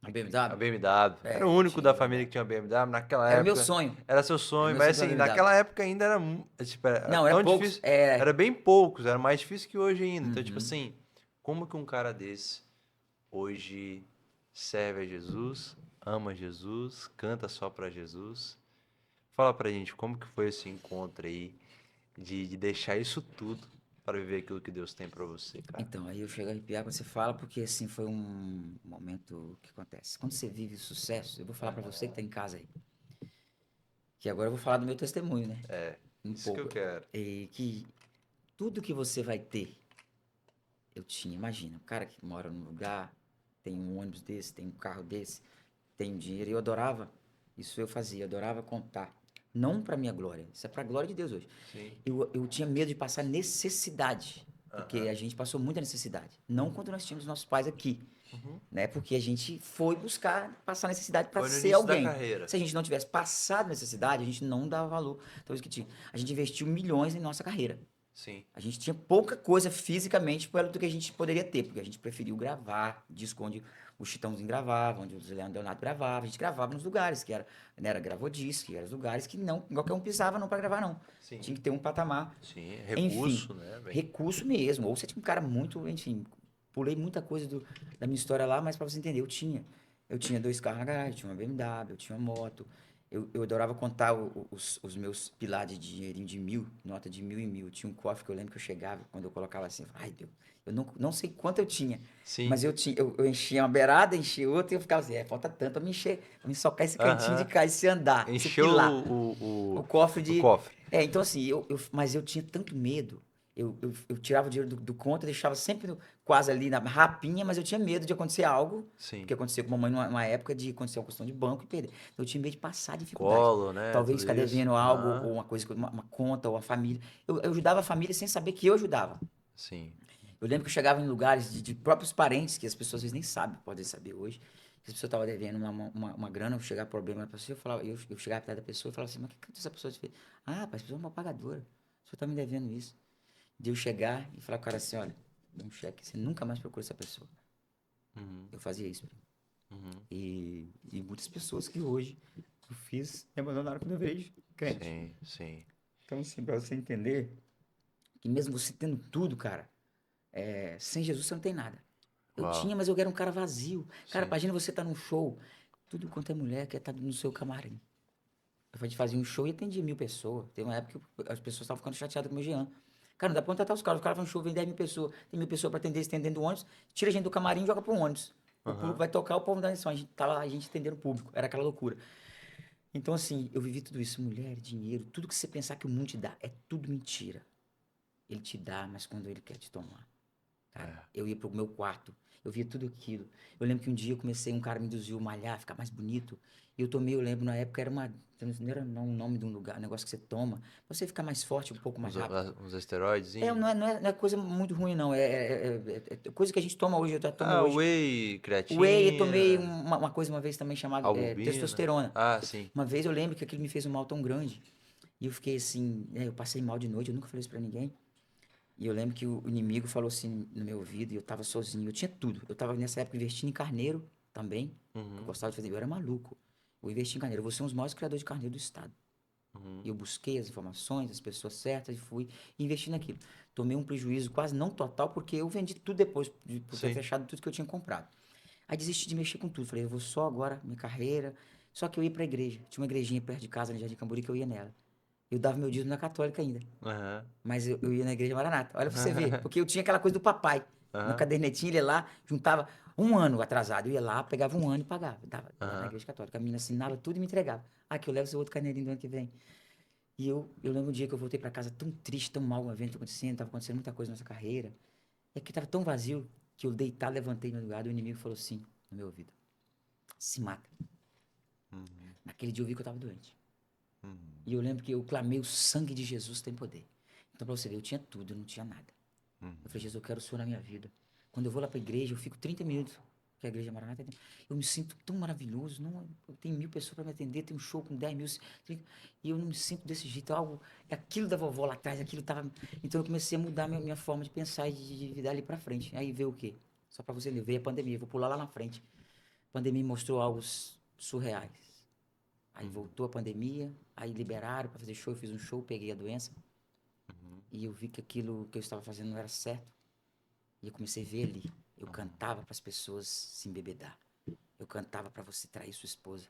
a BMW? BMW. Era o É, único tinha da a família que BMW. tinha uma BMW naquela Era o meu época. sonho. Era seu Era o sonho, meu sonho mas ter uma assim, BMW. naquela época ainda era, tipo, era Não, era tão poucos. difícil. Era bem poucos, era mais difícil que hoje ainda. Então, tipo Uhum. assim, como que um cara desse hoje serve a Jesus, ama Jesus, canta só pra Jesus? Fala pra gente como que foi esse encontro aí de deixar isso tudo para viver aquilo que Deus tem pra você, cara. Então, aí eu chego a arrepiar quando você fala, porque assim, foi um momento que acontece. Quando você vive sucesso, eu vou falar pra você que tá em casa aí, que agora eu vou falar do meu testemunho, né? É, Um isso que eu pouco. quero. E que tudo que você vai ter, eu tinha. Imagina, um cara que mora num lugar, tem um ônibus desse, tem um carro desse, tem dinheiro. E eu adorava, isso eu fazia, eu adorava contar. Não pra minha glória, isso é pra glória de Deus hoje. Sim. Eu tinha medo de passar necessidade, porque Aham. a gente passou muita necessidade. Não quando nós tínhamos nossos pais aqui, Uhum. né? Porque a gente foi buscar passar necessidade para Foi no ser início da alguém. carreira. Se a gente não tivesse passado necessidade, a gente não dava valor. Então, isso que tinha. A gente investiu milhões em nossa carreira. Sim. A gente tinha pouca coisa fisicamente do que a gente poderia ter, porque a gente preferiu gravar, disco onde o Chitãozinho gravava, onde o Leonardo gravava. A gente gravava nos lugares que era, né, era Gravodisc, eram os lugares que não, qualquer um pisava não para gravar, não. Sim. Tinha que ter um patamar. Sim. Enfim, Recurso, né, velho? recurso mesmo. Ou você tinha um cara muito, enfim, pulei muita coisa da minha história lá, mas para você entender, eu tinha. Eu tinha dois carros na garagem, eu tinha uma BMW, eu tinha uma moto. Eu adorava contar os meus pilares de dinheirinho de 1.000, nota de 1.000 e 1.000. Tinha um cofre que eu lembro que eu chegava, quando eu colocava assim, eu falava, ai Deus, eu não sei quanto eu tinha, Sim. mas eu enchia uma beirada, enchia outra e eu ficava assim, falta tanto pra me encher, pra me socar esse cantinho de Aham. cá, esse andar, esse Encheu pilar. o, O o, cofre o de. cofre. Então assim, mas eu tinha tanto medo. Eu tirava o dinheiro do conta, deixava sempre quase ali na rapinha, mas eu tinha medo de acontecer algo, Sim. que aconteceu com a mamãe numa época de acontecer uma questão de banco e perder. Então eu tinha medo de passar dificuldade. Colo, né? Talvez Tudo ficar isso. devendo algo, Aham. ou uma coisa, uma conta, ou a família. Eu ajudava a família sem saber que eu ajudava. Sim. Eu lembro que eu chegava em lugares de próprios parentes, que as pessoas às vezes nem sabem, podem saber hoje, que a pessoa estava devendo uma grana, eu chegava problema na pessoa, eu chegava perto da pessoa e falava assim, mas o que essa pessoa te fez? Ah, pai, essa pessoa é uma pagadora, a pessoa está me devendo isso. De eu chegar e falar com o cara assim, olha, dá um cheque, você nunca mais procura essa pessoa. Uhum. Eu fazia isso. Uhum. E muitas pessoas que hoje eu fiz me abandonaram quando eu vejo crente. Sim, sim. Então, assim, pra você entender que mesmo você tendo tudo, cara, sem Jesus você não tem nada. Eu Uau. tinha, mas eu era um cara vazio. Cara, Sim. imagina você estar num show, tudo quanto é mulher quer estar no seu camarim. A gente fazia um show e atendia 1.000 pessoas. Tem uma época que as pessoas estavam ficando chateadas com o meu Jean. Cara, não dá pra contratar os caras. Os caras fazem um show, vem 10.000 pessoas. Tem 1.000 pessoas pra atender, estendendo o ônibus. Tira a gente do camarim e joga pro ônibus. O público Aham. vai tocar, o povo dá atenção. A gente tava lá, a gente entendendo o público. Era aquela loucura. Então, assim, eu vivi tudo isso. Mulher, dinheiro, tudo que você pensar que o mundo te dá, é tudo mentira. Ele te dá, mas quando ele quer te tomar. Cara, É. eu ia pro meu quarto, eu via tudo aquilo. Eu lembro que um dia eu comecei, um cara me induziu a malhar, ficar mais bonito. E eu tomei, eu lembro, na época era não era não o nome de um lugar, um negócio que você toma, pra você ficar mais forte, um pouco mais rápido. Uns esteroides? Não é coisa muito ruim, não. É coisa que a gente toma hoje, eu já tomo Ah, hoje. whey, Whey, eu tomei creatina, uma coisa uma vez também chamada albumina. testosterona. Ah, sim. Uma vez eu lembro que aquilo me fez um mal tão grande. E eu fiquei assim, eu passei mal de noite, eu nunca falei isso pra ninguém. E eu lembro que o inimigo falou assim no meu ouvido e eu tava sozinho. Eu tinha tudo. Eu tava nessa época investindo em carneiro também. Que eu Uhum. gostava de fazer. Eu era maluco. Eu investi em carneiro. Eu vou ser um dos maiores criadores de carneiro do estado. Uhum. E eu busquei as informações, as pessoas certas e fui investir naquilo. Tomei um prejuízo quase não total, porque eu vendi tudo depois, por ter Sim. fechado tudo que eu tinha comprado. Aí desisti de mexer com tudo. Falei, eu vou só agora, minha carreira. Só que eu ia pra igreja. Tinha uma igrejinha perto de casa, no Jardim Camburi, que eu ia nela. Eu dava meu dízimo na católica ainda. Aham. Mas eu ia na igreja Maranata. Olha pra você ver. Porque eu tinha aquela coisa do papai. Uma Aham. cadernetinha, ele ia lá, juntava um ano atrasado. Eu ia lá, pegava um ano e pagava. Dava lá na Aham. igreja católica. A menina assinava tudo e me entregava. Ah, que eu levo seu outro carneirinho do ano que vem. E eu lembro um dia que eu voltei pra casa tão triste, tão mal, um evento acontecendo, tava acontecendo muita coisa na nossa carreira. É que tava tão vazio que eu deitado, levantei meu lugar e o inimigo falou assim no meu ouvido: se mata. Uhum. Naquele dia eu vi que eu tava doente. Uhum. E eu lembro que eu clamei: o sangue de Jesus tem poder. Então, pra você ver, eu tinha tudo, eu não tinha nada. Eu falei: Uhum. Jesus, eu quero o Senhor na minha vida. Quando eu vou lá pra igreja, eu fico 30 minutos, que a igreja Maranata, eu me sinto tão maravilhoso. Não, eu tenho 1.000 pessoas para me atender, tem um show com 10 mil, 30, e eu não me sinto desse jeito. Algo, aquilo da vovó lá atrás, aquilo tava. Então eu comecei a mudar minha forma de pensar e de vida ali pra frente. Aí veio o quê? Só pra você ver, veio a pandemia, eu vou pular lá na frente. A pandemia mostrou algo surreais. Aí Uhum. voltou a pandemia, aí liberaram para fazer show, eu fiz um show, peguei a doença, Uhum. e eu vi que aquilo que eu estava fazendo não era certo. E eu comecei a ver ali. Eu Uhum. cantava para as pessoas se embebedar. Eu cantava para você trair sua esposa.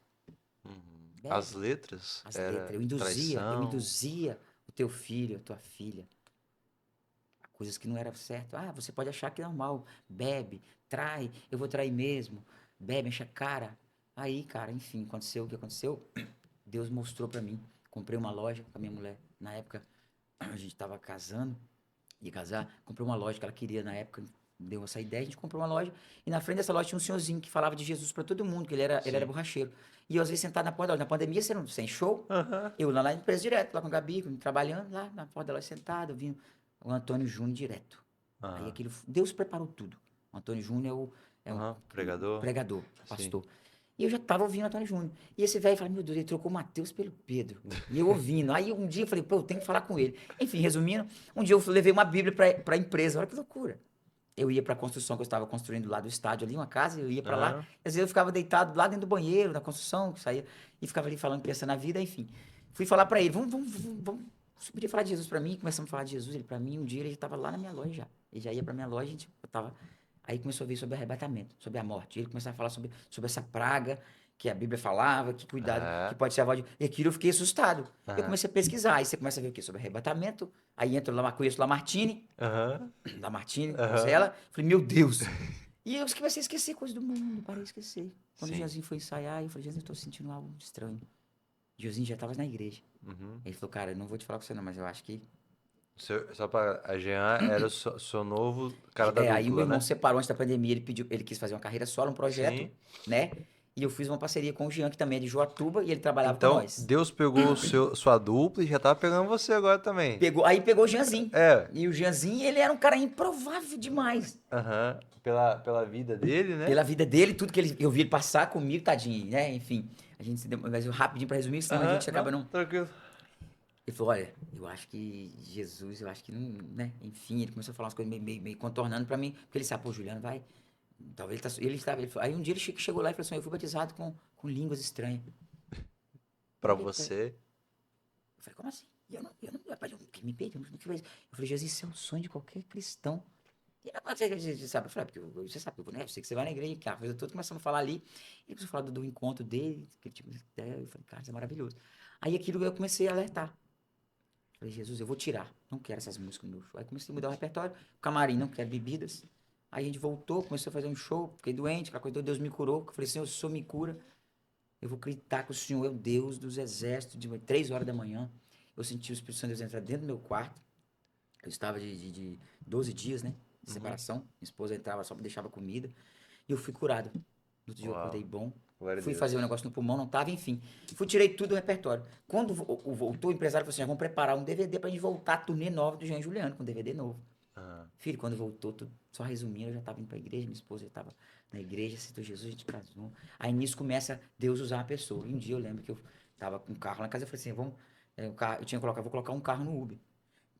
Uhum. As Bebe. letras As letras. era Eu traição. induzia o teu filho, a tua filha, a coisas que não eram certo. Ah, você pode achar que é normal. Bebe, trai, eu vou trair mesmo. Bebe, enche a cara. Aí, cara, enfim, aconteceu o que aconteceu. Deus mostrou para mim. Comprei uma loja com a minha mulher. Na época, a gente tava casando, ia casar. Comprei uma loja que ela queria na época. Deu essa ideia, a gente comprou uma loja. E na frente dessa loja tinha um senhorzinho que falava de Jesus para todo mundo, que ele era Sim. borracheiro. E eu, às vezes, sentado na porta da loja. Na pandemia, você não, sem show. Aham. Eu lá na empresa direto, lá com a Gabi, trabalhando lá na porta da loja sentado, vindo o Antônio Júnior direto. Aí Aham. aquilo, Deus preparou tudo. O Antônio Júnior é Aham. o Pregador. pregador, Sim. pastor. E eu já tava ouvindo o Antônio Júnior. E esse velho fala, meu Deus, ele trocou o Mateus pelo Pedro. E eu ouvindo. Aí um dia eu falei, pô, eu tenho que falar com ele. Enfim, resumindo, um dia eu levei uma Bíblia pra empresa. Olha que loucura. Eu ia pra construção que eu estava construindo lá do estádio ali, uma casa, eu ia pra lá. Aham. Às vezes eu ficava deitado lá dentro do banheiro, na construção, que saía, e ficava ali falando, pensando na vida, enfim. Fui falar pra ele, vamos. Você podia falar de Jesus pra mim? Começamos a falar de Jesus, ele pra mim, um dia ele já tava lá na minha loja já. Ele já ia pra minha loja, eu tava. Aí começou a ver sobre o arrebatamento, sobre a morte. Ele começava a falar sobre essa praga que a Bíblia falava, que cuidado, que É. pode ser a voz de... E aquilo eu fiquei assustado. Eu Aham. comecei a pesquisar, aí você começa a ver o quê? Sobre arrebatamento, aí entra lá, conheço Lamartine, Aham. Aham. Rosella. Falei, meu Deus. E eu comecei a esquecer coisas do mundo, parei de esquecer. Quando o Sim. Jeanzinho foi ensaiar, eu falei, Jeanzinho, eu tô sentindo algo estranho. O Jeanzinho já tava na igreja. Uhum. Ele falou, cara, eu não vou te falar com você não, mas eu acho que... Só pra. A Jean era o seu novo cara da Aí o meu dupla, irmão né? separou antes da pandemia, ele quis fazer uma carreira solo, um projeto, Sim. né? E eu fiz uma parceria com o Jean, que também é de Joatuba, e ele trabalhava com Então, nós. Deus pegou sua dupla e já tá pegando você agora também. Aí pegou o Jeanzinho. É. E o Jeanzinho, ele era um cara improvável demais. Aham. Pela vida dele, né? Pela vida dele, tudo que eu vi ele passar comigo, tadinho, né? Enfim, a gente se deu, mas eu rapidinho pra resumir, senão a Aham. gente acaba Não, não. tranquilo. Ele falou, olha, eu acho que Jesus, eu acho que não, né? Enfim, ele começou a falar umas coisas meio contornando pra mim, porque ele sabe, pô, Juliano, vai. Talvez ele estava. Aí um dia ele chegou lá e falou assim: eu fui batizado com línguas estranhas. Eu Pra olhei pra ele, você. eu falei, como assim? E eu não, rapaz, me perdi, eu não fiz isso. Eu falei, Jesus, isso é um sonho de qualquer cristão. E você sabe, eu falei, porque você sabe, né? Eu sei que você vai na igreja, que a coisa toda, começamos a falar ali. Ele começou a falar do encontro dele, que ele tinha ideia, eu falei, cara, isso é maravilhoso. Aí aquilo eu comecei a alertar. Falei, Jesus, eu vou tirar. Não quero essas músicas no meu show. Aí comecei a mudar o repertório. O camarim não quer bebidas. Aí a gente voltou, começou a fazer um show. Fiquei doente, aquela coisa, Deus me curou. Eu falei, Senhor, o Senhor me cura. Eu vou gritar que o Senhor é o Deus dos exércitos. De 3 horas da manhã, eu senti o Espírito Santo de Deus entrar dentro do meu quarto. Eu estava de 12 dias, né? De Uhum. separação. Minha esposa entrava, só me deixava comida. E eu fui curado. No outro dia eu Uau. acordei bom. Glória a Fui fazer um Deus. negócio no pulmão, não tava, enfim. Tirei tudo do repertório. Quando voltou, o empresário falou assim: vamos preparar um DVD pra gente voltar a turnê nova do Jean e Juliano, com DVD novo. Aham. Filho, quando voltou, só resumindo, eu já tava indo pra igreja, minha esposa já tava na igreja, aceitou Jesus, a gente casou. Aí nisso começa Deus usar uma pessoa. E um dia eu lembro que eu tava com um carro lá em casa, eu falei assim: vamos. O carro, eu tinha que colocar, vou colocar um carro no Uber.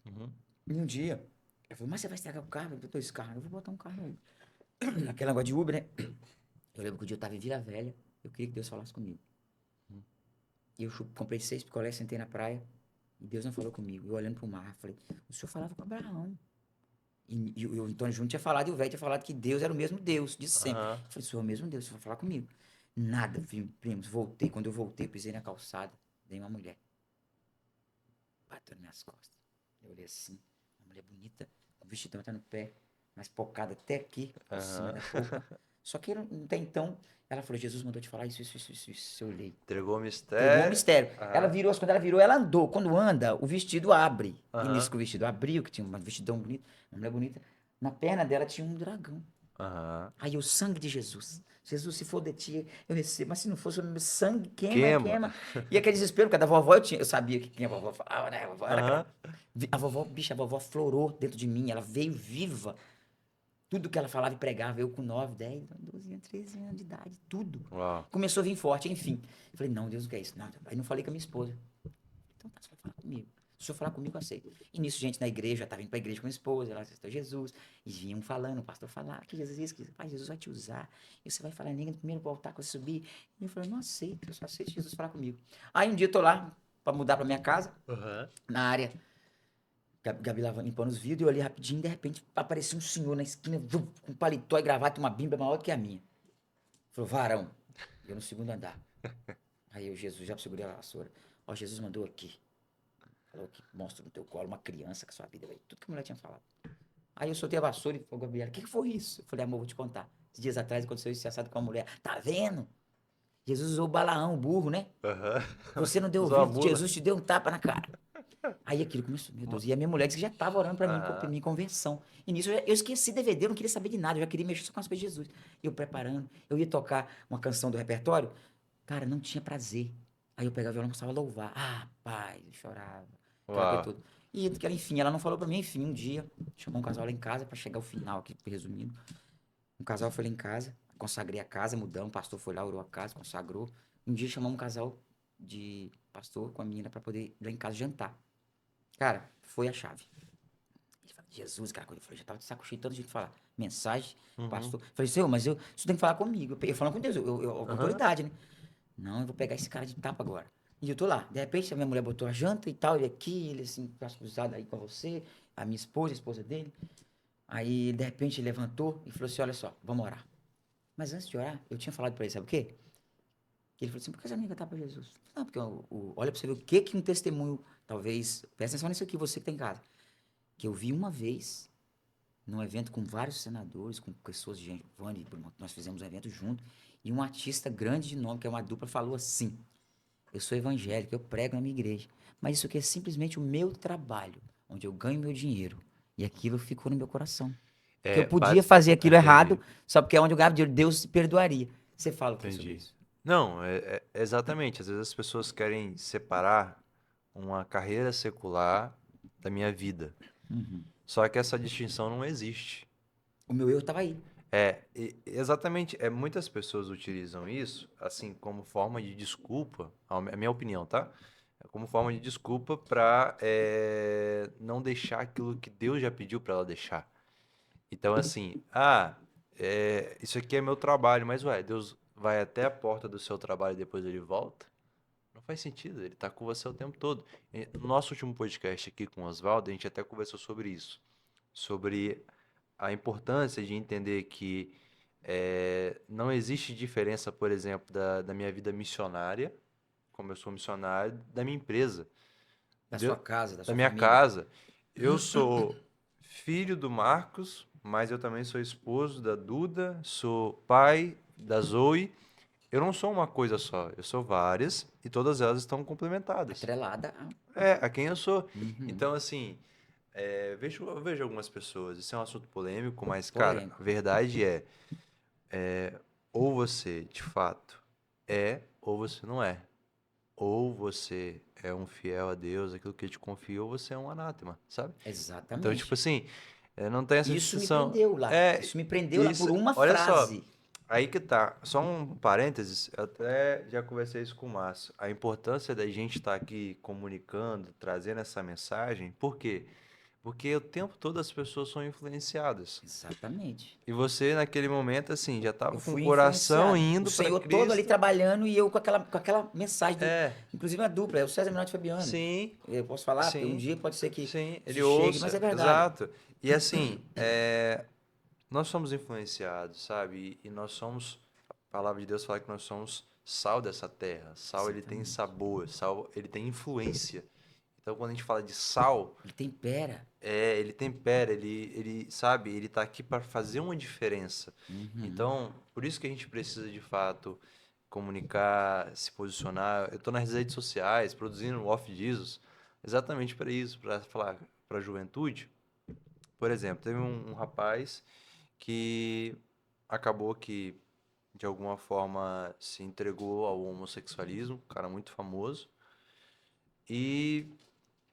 Uhum. E um dia, eu falei, mas você vai estragar o carro? Eu botou esse carro, eu vou botar um carro no Uber. Aquele negócio de Uber, né? Eu lembro que um dia eu tava em Vila Velha, eu queria que Deus falasse comigo. E eu comprei 6 picolés, sentei na praia. E Deus não falou comigo. Eu olhando pro mar, falei, o senhor falava com Abraão. E o Antônio Júnior tinha falado, e o velho tinha falado que Deus era o mesmo Deus, de sempre. Aham. Eu falei, senhor é o mesmo Deus, você vai falar comigo. Nada, primos. Voltei. Quando eu voltei, pisei na calçada, dei uma mulher. Bateu nas minhas costas. Eu olhei assim, uma mulher bonita, com o vestidão até no pé, mas pocada até aqui, por cima Aham. da roupa. Só que até então, ela falou, Jesus mandou te falar isso. Eu olhei. Entregou o Entregou um mistério. mistério. Ela Aham. virou, quando ela virou, ela andou. Quando anda, o vestido abre. E nisso Aham. que o vestido abriu, que tinha um vestidão bonito, uma mulher bonita, na perna dela tinha um dragão. Aham. Aí o sangue de Jesus. Jesus, se for de ti, eu recebo. Mas se não fosse o meu sangue, queima, Queima. queima. E aquele desespero, porque a da vovó eu sabia que quem a vovó falava, né? A vovó era aquela. Aham. A vovó, bicha, a vovó florou dentro de mim. Ela veio viva. Tudo que ela falava e pregava, eu com 9, 10, 12 anos, 13 anos de idade, tudo. Uau. Começou a vir forte, enfim. Eu falei, não, Deus não quer isso. Não. Aí não falei com a minha esposa. Então tá, você vai falar comigo. Se o senhor falar comigo, eu aceito. E nisso, gente na igreja, tá vindo pra igreja com a esposa, ela aceitou Jesus, e vinham falando, o pastor falar que Jesus é isso, que pai, Jesus vai te usar, e você vai falar em língua no primeiro voltar, quando você subir. E eu falei, não aceito, eu só aceito Jesus falar comigo. Aí um dia eu tô lá, pra mudar pra minha casa, Aham. na área, Gabi lavando, limpando os vidros, eu olhei rapidinho, de repente apareceu um senhor na esquina, com paletó e gravata, uma bíblia maior do que a minha. Falou, varão, eu no segundo andar. Aí eu, Jesus, já segurei a vassoura. Ó, Jesus mandou aqui. Falou que mostra no teu colo uma criança que sua vida vai. Tudo que a mulher tinha falado. Aí eu soltei a vassoura e falou, Gabriela, o que foi isso? Eu falei, amor, vou te contar. Esses dias atrás aconteceu isso assado com uma mulher. Tá vendo? Jesus usou o Balaão, o burro, né? Aham. Você não deu Usou a ouvido, mula. Jesus te deu um tapa na cara. Aí aquilo começou, meu Deus. E a minha mulher disse que já estava orando pra mim, pra Aham. minha conversão. E nisso eu esqueci DVD, eu não queria saber de nada, eu já queria mexer só com as coisas de Jesus. Eu preparando, eu ia tocar uma canção do repertório, cara, não tinha prazer. Aí eu pegava o violão e começava a louvar. Ah, pai, eu chorava, aquela coisa Uau. toda. E enfim, ela não falou pra mim, enfim, um dia, chamou um casal lá em casa pra chegar ao final aqui, resumindo. Um casal foi lá em casa, consagrei a casa, mudamos, o pastor foi lá, orou a casa, consagrou. Um dia chamamos um casal de pastor com a menina pra poder ir lá em casa jantar. Cara, foi a chave. Ele fala, Jesus, cara, quando eu falei, já tava de saco cheio, todo jeito de falar. Mensagem, Uhum. pastor. Falei, Senhor, mas você tem que falar comigo. Eu falando com Deus, com Aham. autoridade, né? Não, eu vou pegar esse cara de tapa agora. E eu tô lá. De repente, a minha mulher botou a janta e tal, ele aqui, ele assim, braço cruzado aí com você, a minha esposa, a esposa dele. Aí, de repente, ele levantou e falou assim: olha só, vamos orar. Mas antes de orar, eu tinha falado pra ele, sabe o quê? Que ele falou assim: por que você não liga pra Jesus? Não, porque olha pra você ver o que que um testemunho, talvez, presta atenção nisso aqui, você que tá em casa. Que eu vi uma vez, num evento com vários senadores, com pessoas de gente, Vânia e Bruno, nós fizemos um evento junto, e um artista grande de nome, que é uma dupla, falou assim: eu sou evangélico, eu prego na minha igreja, mas isso aqui é simplesmente o meu trabalho, onde eu ganho meu dinheiro. E aquilo ficou no meu coração. Que eu É, podia fazer aquilo errado, entendi. só porque é onde eu ganhava dinheiro, Deus perdoaria. Você fala o que sobre Entendi. isso? Não, exatamente. Às vezes as pessoas querem separar uma carreira secular da minha vida. Uhum. Só que essa distinção não existe. O meu erro tava aí. Exatamente. Muitas pessoas utilizam isso, assim, como forma de desculpa, a minha opinião, tá? Como forma de desculpa para não deixar aquilo que Deus já pediu para ela deixar. Então, assim, isso aqui é meu trabalho, mas ué, Deus vai até a porta do seu trabalho e depois ele volta? Não faz sentido, ele tá com você o tempo todo. No nosso último podcast aqui com o Oswaldo, a gente até conversou sobre isso, sobre a importância de entender que não existe diferença, por exemplo, da minha vida missionária, como eu sou missionário, da minha empresa, Da sua Deu- casa, da da sua minha família. casa. Eu sou filho do Marcos, mas eu também sou esposo da Duda, sou pai da Zoe. Eu não sou uma coisa só, eu sou várias e todas elas estão complementadas. Atrelada a... A quem eu sou. Uhum. Então, assim, eu vejo algumas pessoas, isso é um assunto polêmico, mas, cara, a Polêmico. verdade ou você, de fato, ou você não é. Ou você é um fiel a Deus, aquilo que ele te confia, ou você é um anátema, sabe? Então, tipo Exatamente. assim, não tem essa Isso me distinção. prendeu lá. É, Isso me prendeu lá isso, por uma olha só, frase. aí que tá. Só um parênteses, eu até já conversei isso com o Márcio. A importância da gente estar aqui comunicando, trazendo essa mensagem, por quê? Porque o tempo todo as pessoas são influenciadas. Exatamente. E você, naquele momento, assim, já Eu estava com o fui coração influenciado. O indo para Senhor todo ali Cristo. trabalhando e eu com aquela mensagem do. É, Inclusive a dupla, é o César Menotti e Fabiano. sim, Eu posso falar, porque um sim, dia pode ser que sim. Ele isso chegue, mas ouça, é verdade. exato. E assim, nós somos influenciados, sabe? E nós somos, a palavra de Deus fala que nós somos sal dessa terra. Sal, ele tem Exatamente. sabor, sal, ele tem influência. Então, quando a gente fala de sal, Ele tempera. ele tempera, ele, sabe, ele tá aqui para fazer uma diferença. Uhum. Então, por isso que a gente precisa, de fato, comunicar, se posicionar. Eu tô nas redes sociais, produzindo o Off Jesus, exatamente para isso, para falar para a juventude. Por exemplo, teve um rapaz que acabou que, de alguma forma, se entregou ao homossexualismo, um cara muito famoso. E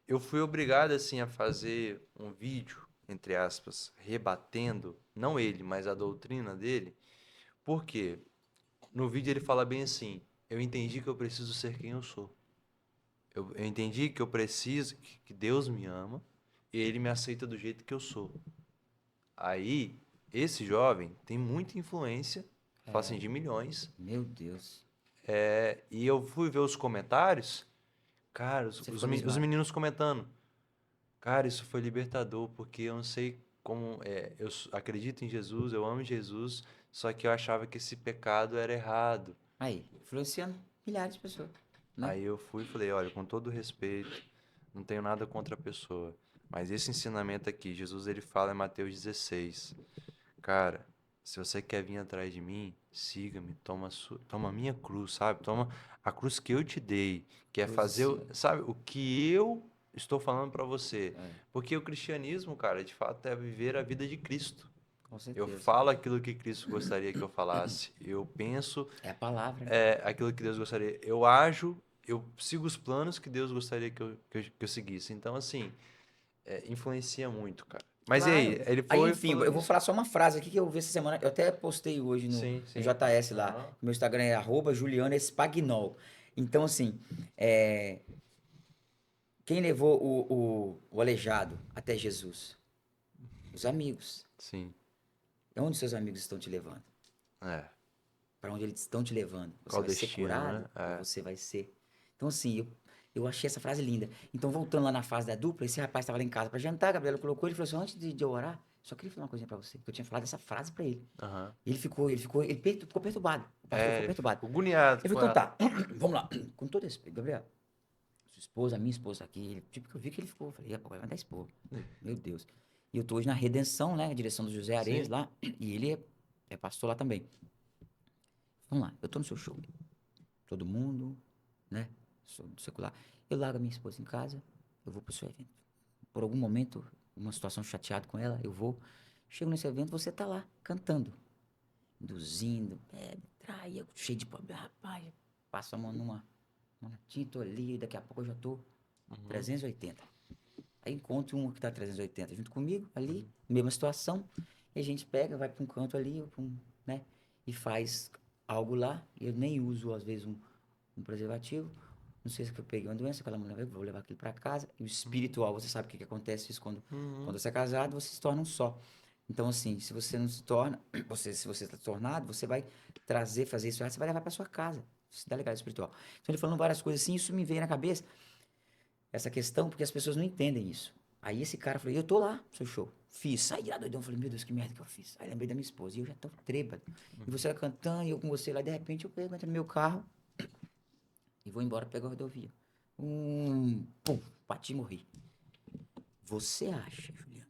eu fui obrigado, assim, a fazer um vídeo, entre aspas, rebatendo, não ele, mas a doutrina dele. Por quê? No vídeo ele fala bem assim: eu entendi que eu preciso ser quem eu sou. Eu entendi que eu preciso, que Deus me ama e ele me aceita do jeito que eu sou. Aí, esse jovem tem muita influência, fala assim, de milhões. Meu Deus. E eu fui ver os comentários, cara, Você ficou os abismado. meninos comentando. Cara, isso foi libertador, porque eu não sei como. Acredito em Jesus, eu amo Jesus, só que eu achava que esse pecado era errado. Aí, influenciando milhares de pessoas, né? Aí eu fui e falei: olha, com todo respeito, não tenho nada contra a pessoa, mas esse ensinamento aqui, Jesus ele fala em Mateus 16. Cara, se você quer vir atrás de mim, siga-me, toma a minha cruz, sabe? Toma a cruz que eu te dei, que é fazer, Cruze. sabe, o que eu estou falando pra você. É, Porque o cristianismo, cara, de fato é viver a vida de Cristo. com Eu certeza. falo aquilo que Cristo gostaria que eu falasse. Eu penso É a palavra, né? aquilo que Deus gostaria. Eu ajo, eu sigo os planos que Deus gostaria que eu seguisse. Então, assim, influencia muito, cara. Mas e aí? Claro. Ele Aí, foi e enfim, falou eu vou isso? falar só uma frase aqui que eu vi essa semana. Eu até postei hoje Sim, no sim. JS lá. Aham. Meu Instagram é @Juliano Espagnol. Então, assim, é, quem levou o aleijado até Jesus? Os amigos. Sim. É onde seus amigos estão te levando? É. Para onde eles estão te levando? Você Qual o vai ser destino, né? curado ou você vai ser? Então, assim, eu achei essa frase linda. Então, voltando lá na fase da dupla, esse rapaz estava lá em casa para jantar, a Gabriela colocou, ele falou assim, antes de eu orar, só queria falar uma coisinha para você, que eu tinha falado essa frase para ele. Aham. Ele ficou perturbado. O pastor ficou Ele perturbado. ficou agoniado Ele com falou, então ela. tá, vamos lá. Com todo respeito, Gabriel, sua esposa, minha esposa aqui, tipo que eu vi que ele ficou, eu falei, rapaz, vai dar expor. Meu Deus. E eu tô hoje na Redenção, né, a direção do José Areias Sim. lá, e ele é pastor lá também. Vamos lá, eu tô no seu show. Todo mundo, né? Sou do secular. Eu largo a minha esposa em casa, eu vou pro seu evento. Por algum momento, uma situação chateada com ela, eu vou. Chego nesse evento, você tá lá, cantando, induzindo, bebe, trai, eu cheio de problema. Rapaz, passo a mão numa tinta ali, daqui a pouco eu já tô Uhum. 380. Aí encontro um que tá 380 junto comigo, ali, mesma situação, e a gente pega, vai pra um canto ali, ou né? E faz algo lá. Eu nem uso, às vezes, um preservativo. Não sei se eu peguei uma doença, aquela mulher, eu vou levar aquilo para casa. E o espiritual, você sabe o que, que acontece isso quando Uhum. você é casado, você se torna um só. Então, assim, se você não se torna, se você está tornado, você vai fazer isso, você vai levar para sua casa. Isso dá legado espiritual. Então, ele falando várias coisas assim, isso me veio na cabeça, essa questão, porque as pessoas não entendem isso. Aí esse cara falou, eu tô lá, seu show. Fiz, saí lá doidão. Falei, meu Deus, que merda que eu fiz. Aí lembrei da minha esposa, e eu já tô trêbado. E você vai cantando, e eu com você lá, de repente eu pego, entro no meu carro, e vou embora pegar a rodovia. Pum, bati e morri. Você acha, Juliano,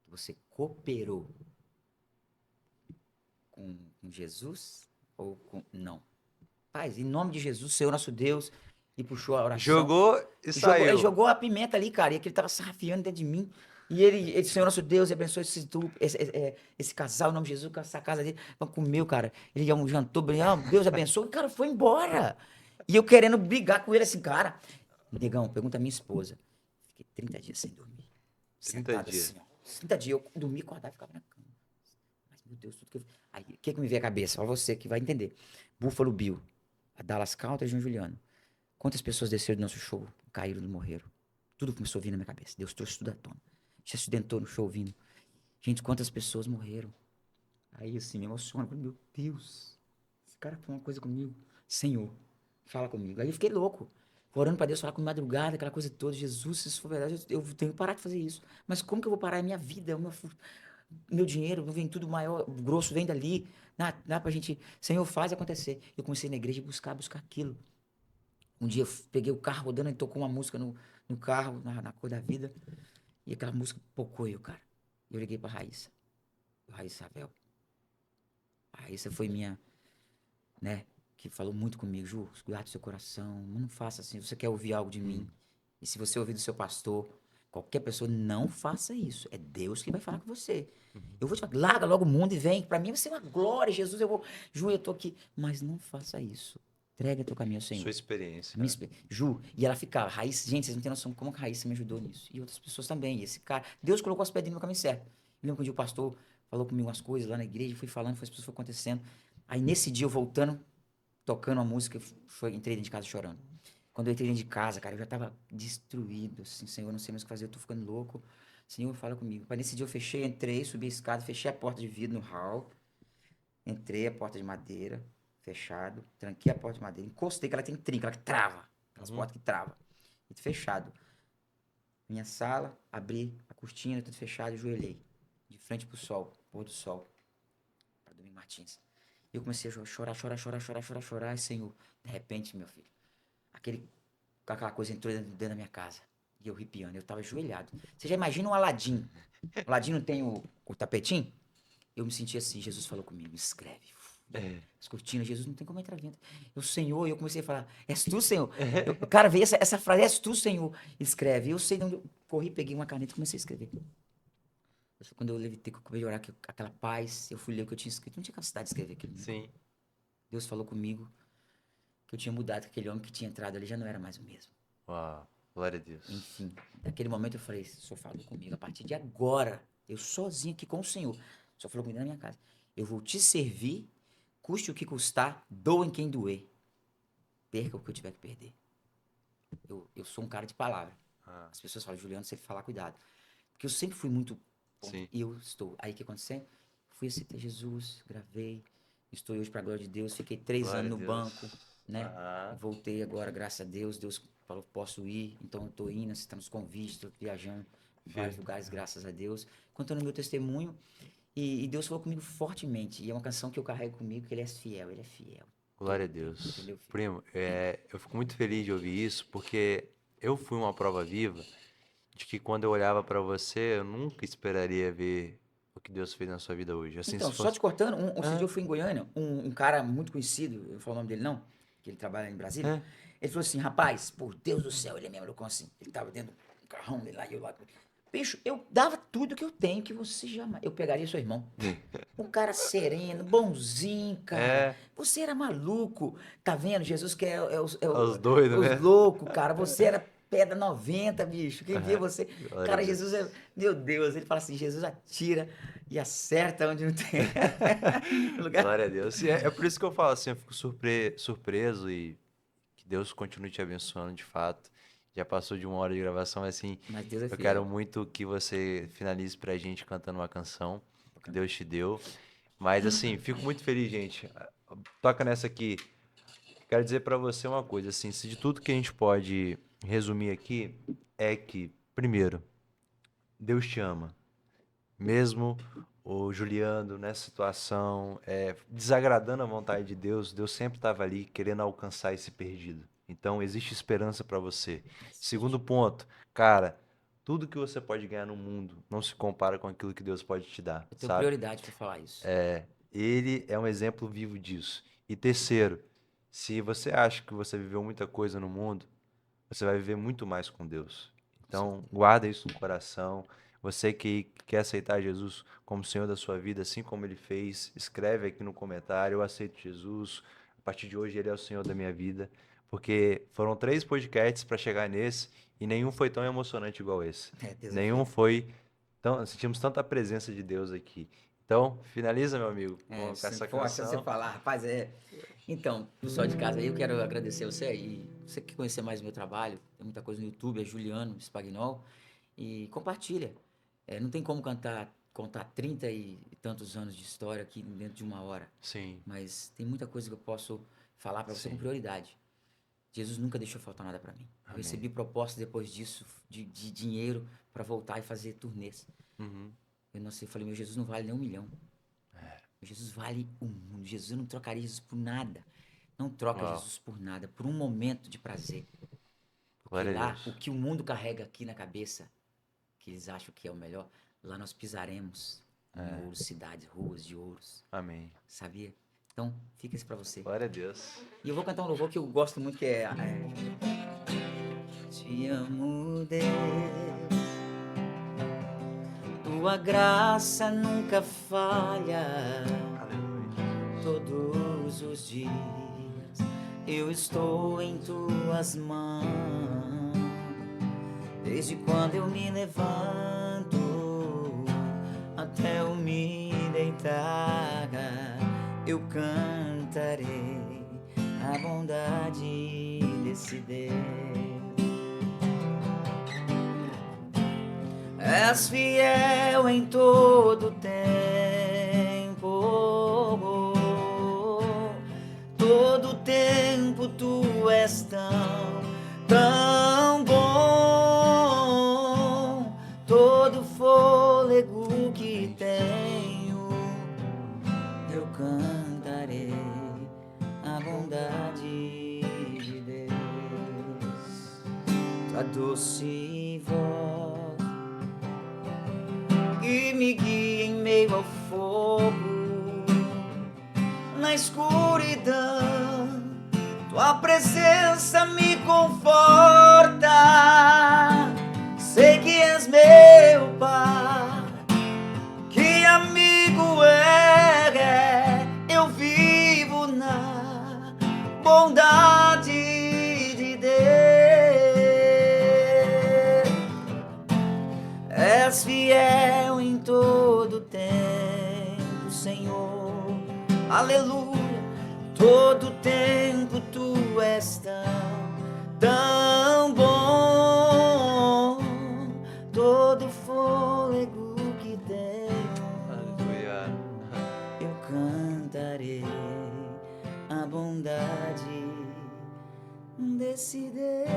que você cooperou com Jesus ou com. Não. Paz, em nome de Jesus, Senhor nosso Deus, e puxou a oração. Jogou e Ele saiu. jogou a pimenta ali, cara, e aquele tava sarrafiando dentro de mim. E ele, Senhor nosso Deus, abençoe esse casal, em nome de Jesus, com essa casa dele. Vamos comer, cara. Ele jantou, Deus abençoe. O cara foi embora. E eu querendo brigar com ele assim, cara. Negão, pergunta a minha esposa. Fiquei 30 dias sem dormir. 30 Sentado dias. assim, ó. 30 dias. Eu dormia, acordava e ficava na cama. Mas, meu Deus, tudo que eu. Aí, o que me veio à cabeça? Pra você que vai entender. Buffalo Bill, a Dallas Country e João Juliano. Quantas pessoas desceram do nosso show, caíram e morreram? Tudo começou a vir na minha cabeça. Deus trouxe tudo à tona. se acidentou no show vindo. Gente, quantas pessoas morreram? Aí, assim, me emociona. Meu Deus, esse cara falou uma coisa comigo. Senhor, fala comigo. Aí eu fiquei louco. Orando pra Deus, falar com madrugada, aquela coisa toda. Jesus, se isso for verdade, eu tenho que parar de fazer isso. Mas como que eu vou parar? É minha vida, é o meu dinheiro, vem tudo maior, grosso vem dali. Dá pra gente. Senhor, faz acontecer. Eu comecei na igreja a buscar aquilo. Um dia eu peguei o carro rodando e tocou uma música no carro, na cor da vida. E aquela música pocou eu, cara. Eu liguei pra Raíssa. Raíssa Ravel. A Raíssa foi minha, né? Que falou muito comigo. Ju, guarda o seu coração. Não faça assim. Você quer ouvir algo de mim. E se você ouvir do seu pastor, qualquer pessoa, não faça isso. É Deus que vai falar com você. Eu vou te falar, larga logo o mundo e vem. Pra mim vai ser uma glória, Jesus. Eu vou. Ju, eu tô aqui. Mas não faça isso. Entrega teu caminho ao Senhor. Sua experiência, Me né? explica. Ju, e ela ficava, Raíssa, gente, vocês não têm noção como que a Raíssa me ajudou nisso. E outras pessoas também. E esse cara, Deus colocou as pedrinhas no caminho certo. Eu lembro que um dia o pastor falou comigo umas coisas lá na igreja, fui falando, as pessoas foram acontecendo. Aí nesse dia eu voltando, tocando uma música, entrei dentro de casa chorando. Quando eu entrei dentro de casa, cara, eu já tava destruído, assim, Senhor, eu não sei mais o que fazer, eu tô ficando louco. Senhor, fala comigo. Aí nesse dia eu fechei, entrei, subi a escada, fechei a porta de vidro no hall, entrei a porta de madeira, fechado, tranquei a porta de madeira, encostei, que ela tem trinca, ela que trava, aquelas portas que travam, e fechado. Minha sala, abri a cortina, tudo fechado, e joelhei, de frente pro sol, pôr do sol, para Domingo Martins. E eu comecei a chorar, chorar, chorar, chorar, chorar, chorar, e Senhor, de repente, meu filho, aquela coisa entrou dentro da minha casa, e eu ripiando, eu tava ajoelhado. Você já imagina um Aladim? O Aladim não tem o tapetinho? Eu me senti assim, Jesus falou comigo, escreve. É. As cortinas, Jesus não tem como entrar dentro. Eu, Senhor, eu comecei a falar, és tu, Senhor? Cara, veio essa frase, és tu, Senhor? Escreve. Eu sei de onde eu corri, peguei uma caneta e comecei a escrever. Quando eu levitei, que eu comecei a orar, aquela paz, eu fui ler o que eu tinha escrito, não tinha capacidade de escrever aquilo. Sim. Deus falou comigo que eu tinha mudado, que aquele homem que tinha entrado ali já não era mais o mesmo. Uau. Glória a Deus. Enfim, naquele momento eu falei, o Senhor falou comigo, a partir de agora, eu sozinho aqui com o Senhor, o Senhor falou comigo na minha casa, eu vou te servir, custe o que custar, doa em quem doer, perca o que eu tiver que perder. Eu sou um cara de palavra. Ah, As pessoas falam, Juliano, se ele falar, cuidado. Porque eu sempre fui muito ponto, sim. e eu estou. Aí o que aconteceu? Fui aceitar Jesus, gravei, estou hoje para a glória de Deus, fiquei 3 Glória anos a no Deus. banco, né? Aham. Voltei agora, graças a Deus. Deus falou, posso ir, então eu estou indo, aceitando os convites, estou viajando em vários lugares, graças a Deus, contando meu testemunho. E Deus falou comigo fortemente. E é uma canção que eu carrego comigo, que ele é fiel, ele é fiel. Glória a Todo tempo, Deus. entendeu, filho? Primo, eu fico muito feliz de ouvir isso, porque eu fui uma prova viva de que quando eu olhava pra você, eu nunca esperaria ver o que Deus fez na sua vida hoje. Assim, Então, se só fosse. te cortando, esse dia Ah, eu fui em Goiânia, um cara muito conhecido, eu não vou falar o nome dele não, que ele trabalha em Brasília, é. ele falou assim, rapaz, por Deus do céu, ele me olhou assim, ele tava dentro do carrão dele lá, e eu lá, bicho, eu dava tudo que eu tenho, que você jamais, eu pegaria seu irmão, um cara sereno, bonzinho, cara, É, você era maluco, tá vendo, Jesus que os doidos, os né? loucos, cara, você era pedra 90, bicho, quem via Aham. você, Glória a cara, Jesus Deus. é, meu Deus, ele fala assim, Jesus atira e acerta onde não tem lugar. Glória a Deus. E é por isso que eu falo assim, eu fico surpreso e que Deus continue te abençoando de fato. Já passou de 1 hora de gravação, mas assim, Mas Deus é eu quero fiel. muito que você finalize pra gente cantando uma canção que Deus te deu. Mas assim, fico muito feliz, gente. Toca nessa aqui. Quero dizer pra você uma coisa, assim, se de tudo que a gente pode resumir aqui é que, primeiro, Deus te ama. Mesmo o Juliano nessa situação, desagradando a vontade de Deus, Deus sempre estava ali querendo alcançar esse perdido. Então existe esperança para você. Segundo ponto, cara, tudo que você pode ganhar no mundo não se compara com aquilo que Deus pode te dar, Eu tenho sabe? prioridade pra falar isso. Ele é um exemplo vivo disso. E terceiro, se você acha que você viveu muita coisa no mundo, você vai viver muito mais com Deus. Com Então, certeza. guarda isso no coração. Você que quer aceitar Jesus como Senhor da sua vida, assim como ele fez, escreve aqui no comentário: eu aceito Jesus. A partir de hoje, ele é o Senhor da minha vida. Porque foram 3 podcasts para chegar nesse e nenhum foi tão emocionante igual esse. Deus é Nenhum fiel. foi tão. Sentimos tanta presença de Deus aqui. Então, finaliza, meu amigo, É, com essa forte você canção. falar, rapaz, Então, pessoal de casa, eu quero agradecer você e você que conhecer mais o meu trabalho, tem muita coisa no YouTube, é Juliano Spagnol, e compartilha. Não tem como contar 30 e tantos anos de história aqui dentro de uma hora. Sim, Mas tem muita coisa que eu posso falar para você com sim. prioridade. Jesus nunca deixou faltar nada para mim. Eu Amém. recebi propostas depois disso de dinheiro para voltar e fazer turnês. Uhum. Eu não sei, eu falei, meu Jesus não vale nem 1 milhão. Meu Jesus vale o mundo. Jesus, eu não trocaria Jesus por nada. Não troca Uau. Jesus por nada, por um momento de prazer. Porque Glória a lá, Deus. o que o mundo carrega aqui na cabeça, que eles acham que é o melhor, lá nós pisaremos em ouros, cidades, ruas de ouros. Amém. Sabia? Então, fica isso pra você. Glória a Deus. E eu vou cantar um louvor que eu gosto muito, que é... Te amo, Deus. Tua graça nunca falha. Aleluia. Todos os dias eu estou em tuas mãos. Desde quando eu me levanto até eu me deitar, eu cantarei a bondade desse Deus. És fiel em todo tempo, todo tempo tu és tão bom. Todo fôlego que tenho, eu cantarei a bondade de Deus. Tua doce voz que me guia em meio ao fogo, na escuridão, tua presença me conforta. Sei que és meu Pai, que amigo eu vivo na bondade de Deus. És fiel em todo tempo, Senhor, aleluia. Todo tempo tu és tão bom. Todo fôlego que tenho, Aleluia. eu cantarei a bondade desse Deus.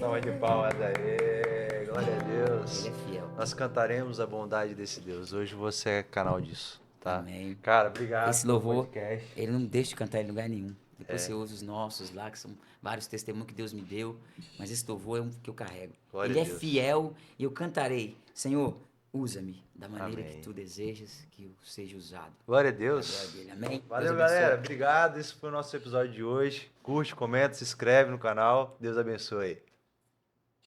Salva de palmas aí. Glória a Deus. Ele é fiel. Nós cantaremos a bondade desse Deus. Hoje você é canal disso, tá? Amém. Cara, obrigado Esse pelo louvor, podcast. ele não deixa de cantar em lugar nenhum. Depois você ouve os nossos lá, que são vários testemunhos que Deus me deu, mas esse louvor é um que eu carrego. Glória Ele a é Deus. fiel e eu cantarei. Senhor, usa-me da maneira Amém. que tu desejas que eu seja usado. Glória a Pra glória Deus. dele. Amém? Valeu, Deus abençoe. galera. Obrigado. Esse foi o nosso episódio de hoje. Curte, comenta, se inscreve no canal. Deus abençoe.